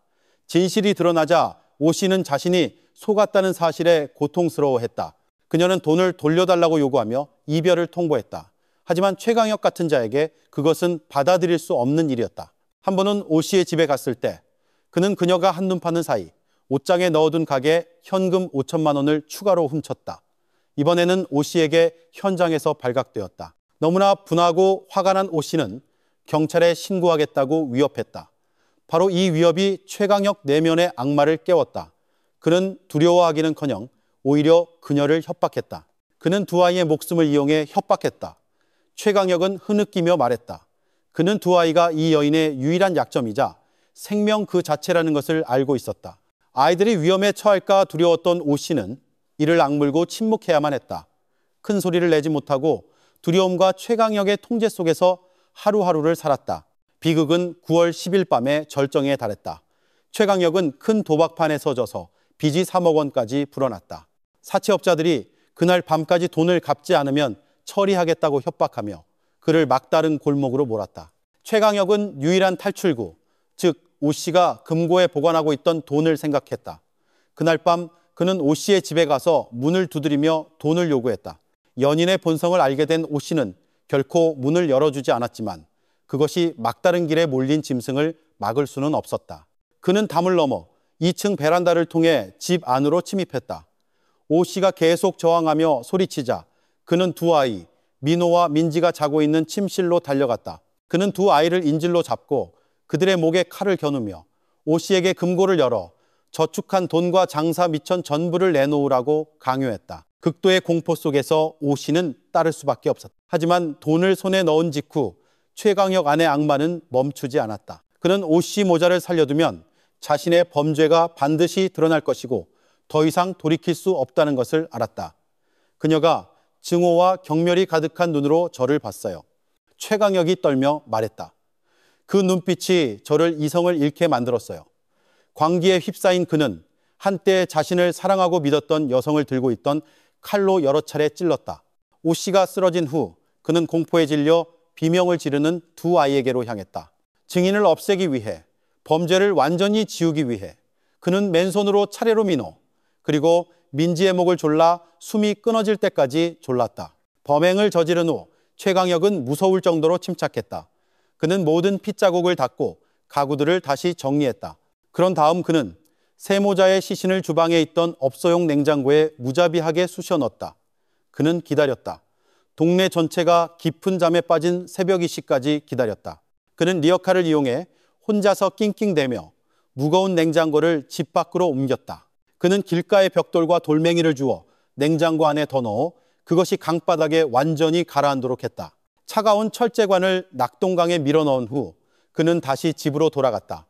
진실이 드러나자 오 씨는 자신이 속았다는 사실에 고통스러워했다. 그녀는 돈을 돌려달라고 요구하며 이별을 통보했다. 하지만 최강혁 같은 자에게 그것은 받아들일 수 없는 일이었다. 한 번은 오 씨의 집에 갔을 때 그는 그녀가 한눈 파는 사이 옷장에 넣어둔 가게에 현금 5천만 원을 추가로 훔쳤다. 이번에는 오 씨에게 현장에서 발각되었다. 너무나 분하고 화가 난 오 씨는 경찰에 신고하겠다고 위협했다. 바로 이 위협이 최강혁 내면의 악마를 깨웠다. 그는 두려워하기는커녕 오히려 그녀를 협박했다. 그는 두 아이의 목숨을 이용해 협박했다. 최강혁은 흐느끼며 말했다. 그는 두 아이가 이 여인의 유일한 약점이자 생명 그 자체라는 것을 알고 있었다. 아이들이 위험에 처할까 두려웠던 오 씨는 이를 악물고 침묵해야만 했다. 큰 소리를 내지 못하고 두려움과 최강혁의 통제 속에서 하루하루를 살았다. 비극은 9월 10일 밤에 절정에 달했다. 최강혁은 큰 도박판에 져서 빚이 3억 원까지 불어났다. 사채업자들이 그날 밤까지 돈을 갚지 않으면 처리하겠다고 협박하며 그를 막다른 골목으로 몰았다. 최강혁은 유일한 탈출구, 즉 오 씨가 금고에 보관하고 있던 돈을 생각했다. 그날 밤 그는 오 씨의 집에 가서 문을 두드리며 돈을 요구했다. 연인의 본성을 알게 된 오 씨는 결코 문을 열어주지 않았지만 그것이 막다른 길에 몰린 짐승을 막을 수는 없었다. 그는 담을 넘어 2층 베란다를 통해 집 안으로 침입했다. 오 씨가 계속 저항하며 소리치자 그는 두 아이, 민호와 민지가 자고 있는 침실로 달려갔다. 그는 두 아이를 인질로 잡고 그들의 목에 칼을 겨누며 오 씨에게 금고를 열어 저축한 돈과 장사 미천 전부를 내놓으라고 강요했다. 극도의 공포 속에서 오 씨는 따를 수밖에 없었다. 하지만 돈을 손에 넣은 직후 최강혁 아내 악마는 멈추지 않았다. 그는 오 씨 모자를 살려두면 자신의 범죄가 반드시 드러날 것이고 더 이상 돌이킬 수 없다는 것을 알았다. 그녀가 증오와 경멸이 가득한 눈으로 저를 봤어요. 최강혁이 떨며 말했다. 그 눈빛이 저를 이성을 잃게 만들었어요. 광기에 휩싸인 그는 한때 자신을 사랑하고 믿었던 여성을 들고 있던 칼로 여러 차례 찔렀다. 오 씨가 쓰러진 후 그는 공포에 질려 비명을 지르는 두 아이에게로 향했다. 증인을 없애기 위해, 범죄를 완전히 지우기 위해 그는 맨손으로 차례로 민호, 그리고 민지의 목을 졸라 숨이 끊어질 때까지 졸랐다. 범행을 저지른 후 최강혁은 무서울 정도로 침착했다. 그는 모든 핏자국을 닦고 가구들을 다시 정리했다. 그런 다음 그는 세모자의 시신을 주방에 있던 업소용 냉장고에 무자비하게 쑤셔 넣었다. 그는 기다렸다. 동네 전체가 깊은 잠에 빠진 새벽 2시까지 기다렸다. 그는 리어카를 이용해 혼자서 낑낑대며 무거운 냉장고를 집 밖으로 옮겼다. 그는 길가의 벽돌과 돌멩이를 주워 냉장고 안에 더 넣어 그것이 강바닥에 완전히 가라앉도록 했다. 차가운 철제관을 낙동강에 밀어넣은 후 그는 다시 집으로 돌아갔다.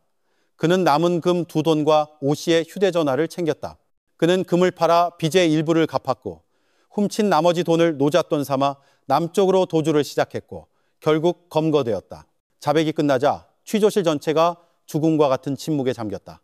그는 남은 금 2돈과 오 씨의 휴대전화를 챙겼다. 그는 금을 팔아 빚의 일부를 갚았고 훔친 나머지 돈을 노잣돈 삼아 남쪽으로 도주를 시작했고 결국 검거되었다. 자백이 끝나자 취조실 전체가 죽음과 같은 침묵에 잠겼다.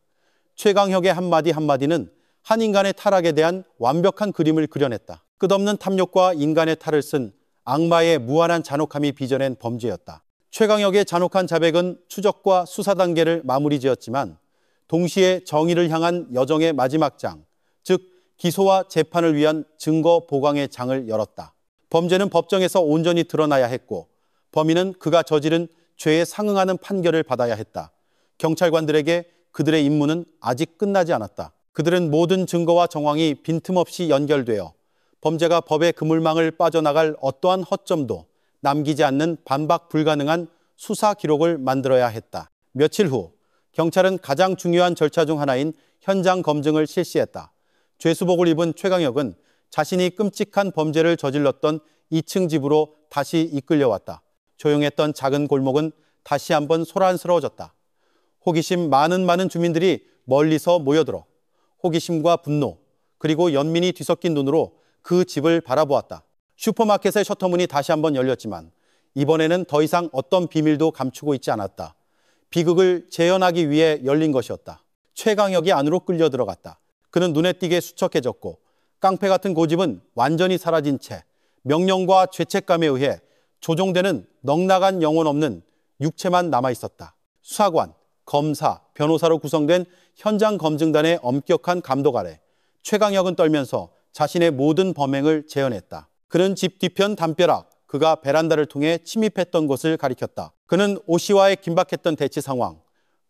최강혁의 한마디 한마디는 한 인간의 타락에 대한 완벽한 그림을 그려냈다. 끝없는 탐욕과 인간의 탈을 쓴 악마의 무한한 잔혹함이 빚어낸 범죄였다. 최강혁의 잔혹한 자백은 추적과 수사 단계를 마무리 지었지만 동시에 정의를 향한 여정의 마지막 장, 즉 기소와 재판을 위한 증거 보강의 장을 열었다. 범죄는 법정에서 온전히 드러나야 했고 범인은 그가 저지른 죄에 상응하는 판결을 받아야 했다. 경찰관들에게 그들의 임무는 아직 끝나지 않았다. 그들은 모든 증거와 정황이 빈틈없이 연결되어 범죄가 법의 그물망을 빠져나갈 어떠한 허점도 남기지 않는 반박 불가능한 수사 기록을 만들어야 했다. 며칠 후 경찰은 가장 중요한 절차 중 하나인 현장 검증을 실시했다. 죄수복을 입은 최강혁은 자신이 끔찍한 범죄를 저질렀던 2층 집으로 다시 이끌려왔다. 조용했던 작은 골목은 다시 한번 소란스러워졌다. 호기심 많은 주민들이 멀리서 모여들어 호기심과 분노 그리고 연민이 뒤섞인 눈으로 그 집을 바라보았다. 슈퍼마켓의 셔터문이 다시 한번 열렸지만 이번에는 더 이상 어떤 비밀도 감추고 있지 않았다. 비극을 재현하기 위해 열린 것이었다. 최강혁이 안으로 끌려 들어갔다. 그는 눈에 띄게 수척해졌고 깡패 같은 고집은 완전히 사라진 채 명령과 죄책감에 의해 조종되는 넉나간 영혼 없는 육체만 남아있었다. 수사관, 검사, 변호사로 구성된 현장 검증단의 엄격한 감독 아래 최강혁은 떨면서 자신의 모든 범행을 재현했다. 그는 집 뒤편 담벼락, 그가 베란다를 통해 침입했던 곳을 가리켰다. 그는 오 씨와의 긴박했던 대치 상황,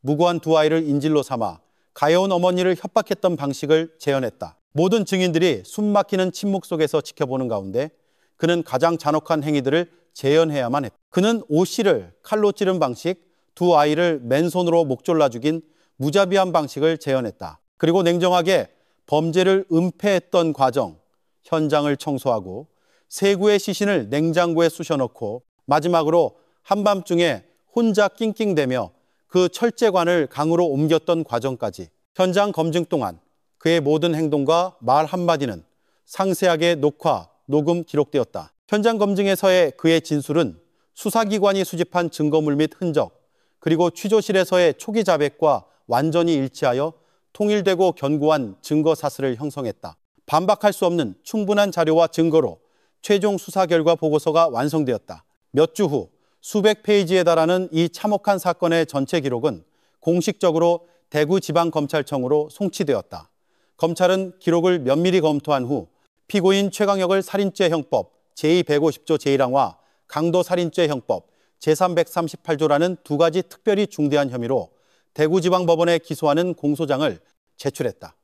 무고한 두 아이를 인질로 삼아 가여운 어머니를 협박했던 방식을 재현했다. 모든 증인들이 숨막히는 침묵 속에서 지켜보는 가운데 그는 가장 잔혹한 행위들을 재현해야만 했다. 그는 오 씨를 칼로 찌른 방식, 두 아이를 맨손으로 목 졸라 죽인 무자비한 방식을 재현했다. 그리고 냉정하게 범죄를 은폐했던 과정, 현장을 청소하고 세구의 시신을 냉장고에 쑤셔넣고 마지막으로 한밤중에 혼자 낑낑대며 그 철제관을 강으로 옮겼던 과정까지 현장 검증 동안 그의 모든 행동과 말 한마디는 상세하게 녹화, 녹음 기록되었다. 현장 검증에서의 그의 진술은 수사기관이 수집한 증거물 및 흔적, 그리고 취조실에서의 초기 자백과 완전히 일치하여 통일되고 견고한 증거 사슬을 형성했다. 반박할 수 없는 충분한 자료와 증거로 최종 수사 결과 보고서가 완성되었다. 몇 주 후 수백 페이지에 달하는 이 참혹한 사건의 전체 기록은 공식적으로 대구지방검찰청으로 송치되었다. 검찰은 기록을 면밀히 검토한 후 피고인 최강혁을 살인죄 형법 제250조 제1항과 강도살인죄 형법 제338조라는 두 가지 특별히 중대한 혐의로 대구지방법원에 기소하는 공소장을 제출했다.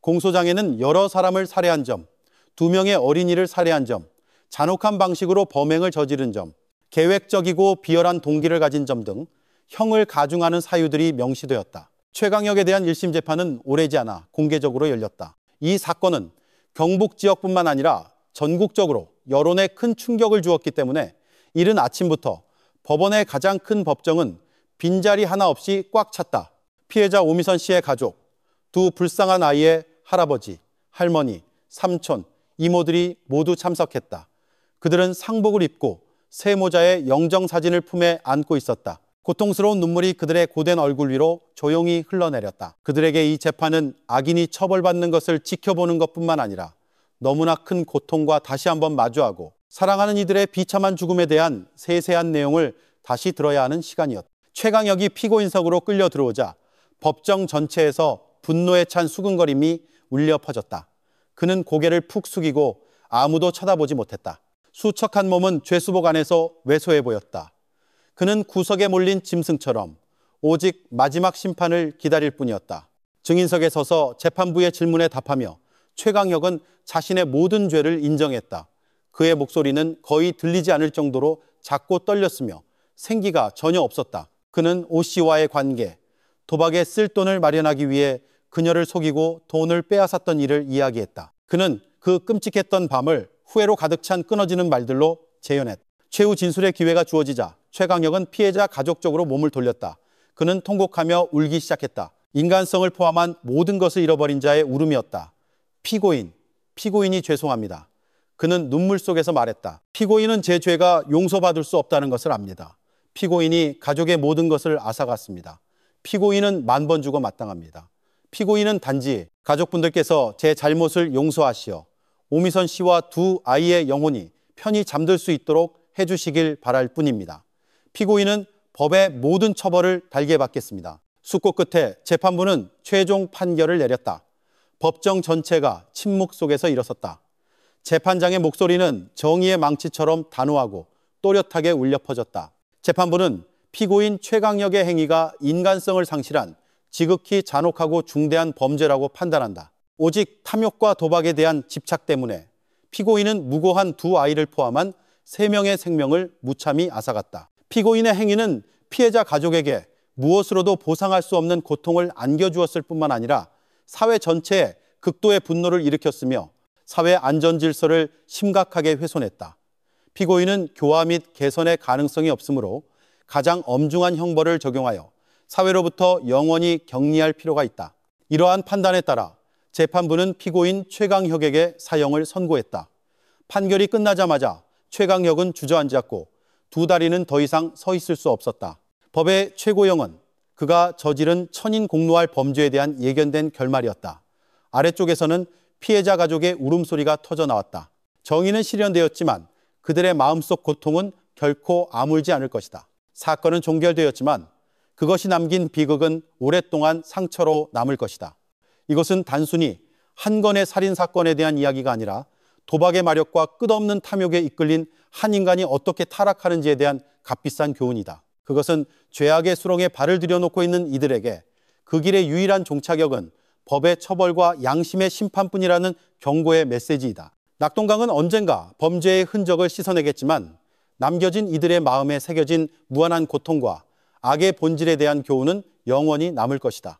공소장에는 여러 사람을 살해한 점, 2명의 어린이를 살해한 점, 잔혹한 방식으로 범행을 저지른 점, 계획적이고 비열한 동기를 가진 점 등 형을 가중하는 사유들이 명시되었다. 최강혁에 대한 1심 재판은 오래지 않아 공개적으로 열렸다. 이 사건은 경북 지역뿐만 아니라 전국적으로 여론에 큰 충격을 주었기 때문에 이른 아침부터 법원의 가장 큰 법정은 빈자리 하나 없이 꽉 찼다. 피해자 오미선 씨의 가족, 두 불쌍한 아이의 할아버지, 할머니, 삼촌, 이모들이 모두 참석했다. 그들은 상복을 입고 세모자의 영정사진을 품에 안고 있었다. 고통스러운 눈물이 그들의 고된 얼굴 위로 조용히 흘러내렸다. 그들에게 이 재판은 악인이 처벌받는 것을 지켜보는 것뿐만 아니라 너무나 큰 고통과 다시 한번 마주하고 사랑하는 이들의 비참한 죽음에 대한 세세한 내용을 다시 들어야 하는 시간이었다. 최강혁이 피고인석으로 끌려 들어오자 법정 전체에서 분노에 찬 수근거림이 울려 퍼졌다. 그는 고개를 푹 숙이고 아무도 쳐다보지 못했다. 수척한 몸은 죄수복 안에서 왜소해 보였다. 그는 구석에 몰린 짐승처럼 오직 마지막 심판을 기다릴 뿐이었다. 증인석에 서서 재판부의 질문에 답하며 최강혁은 자신의 모든 죄를 인정했다. 그의 목소리는 거의 들리지 않을 정도로 작고 떨렸으며 생기가 전혀 없었다. 그는 오 씨와의 관계, 도박에 쓸 돈을 마련하기 위해 그녀를 속이고 돈을 빼앗았던 일을 이야기했다. 그는 그 끔찍했던 밤을 후회로 가득 찬 끊어지는 말들로 재현했다. 최후 진술의 기회가 주어지자 최강혁은 피해자 가족 쪽으로 몸을 돌렸다. 그는 통곡하며 울기 시작했다. 인간성을 포함한 모든 것을 잃어버린 자의 울음이었다. 피고인이 죄송합니다. 그는 눈물 속에서 말했다. 피고인은 제 죄가 용서받을 수 없다는 것을 압니다. 피고인이 가족의 모든 것을 앗아갔습니다. 피고인은 10,000번 주고 마땅합니다. 피고인은 단지 가족분들께서 제 잘못을 용서하시어 오미선 씨와 두 아이의 영혼이 편히 잠들 수 있도록 해주시길 바랄 뿐입니다. 피고인은 법의 모든 처벌을 달게 받겠습니다. 숙고 끝에 재판부는 최종 판결을 내렸다. 법정 전체가 침묵 속에서 일어섰다. 재판장의 목소리는 정의의 망치처럼 단호하고 또렷하게 울려 퍼졌다. 재판부는 피고인 최강혁의 행위가 인간성을 상실한 지극히 잔혹하고 중대한 범죄라고 판단한다. 오직 탐욕과 도박에 대한 집착 때문에 피고인은 무고한 두 아이를 포함한 3명의 생명을 무참히 앗아갔다. 피고인의 행위는 피해자 가족에게 무엇으로도 보상할 수 없는 고통을 안겨주었을 뿐만 아니라 사회 전체에 극도의 분노를 일으켰으며 사회 안전 질서를 심각하게 훼손했다. 피고인은 교화 및 개선의 가능성이 없으므로 가장 엄중한 형벌을 적용하여 사회로부터 영원히 격리할 필요가 있다. 이러한 판단에 따라 재판부는 피고인 최강혁에게 사형을 선고했다. 판결이 끝나자마자 최강혁은 주저앉았고 두 다리는 더 이상 서 있을 수 없었다. 법의 최고형은 그가 저지른 천인공노할 범죄에 대한 예견된 결말이었다. 아래쪽에서는 피해자 가족의 울음소리가 터져 나왔다. 정의는 실현되었지만 그들의 마음속 고통은 결코 아물지 않을 것이다. 사건은 종결되었지만 그것이 남긴 비극은 오랫동안 상처로 남을 것이다. 이것은 단순히 한 건의 살인사건에 대한 이야기가 아니라 도박의 마력과 끝없는 탐욕에 이끌린 한 인간이 어떻게 타락하는지에 대한 값비싼 교훈이다. 그것은 죄악의 수렁에 발을 들여놓고 있는 이들에게 그 길의 유일한 종착역은 법의 처벌과 양심의 심판뿐이라는 경고의 메시지이다. 낙동강은 언젠가 범죄의 흔적을 씻어내겠지만 남겨진 이들의 마음에 새겨진 무한한 고통과 악의 본질에 대한 교훈은 영원히 남을 것이다.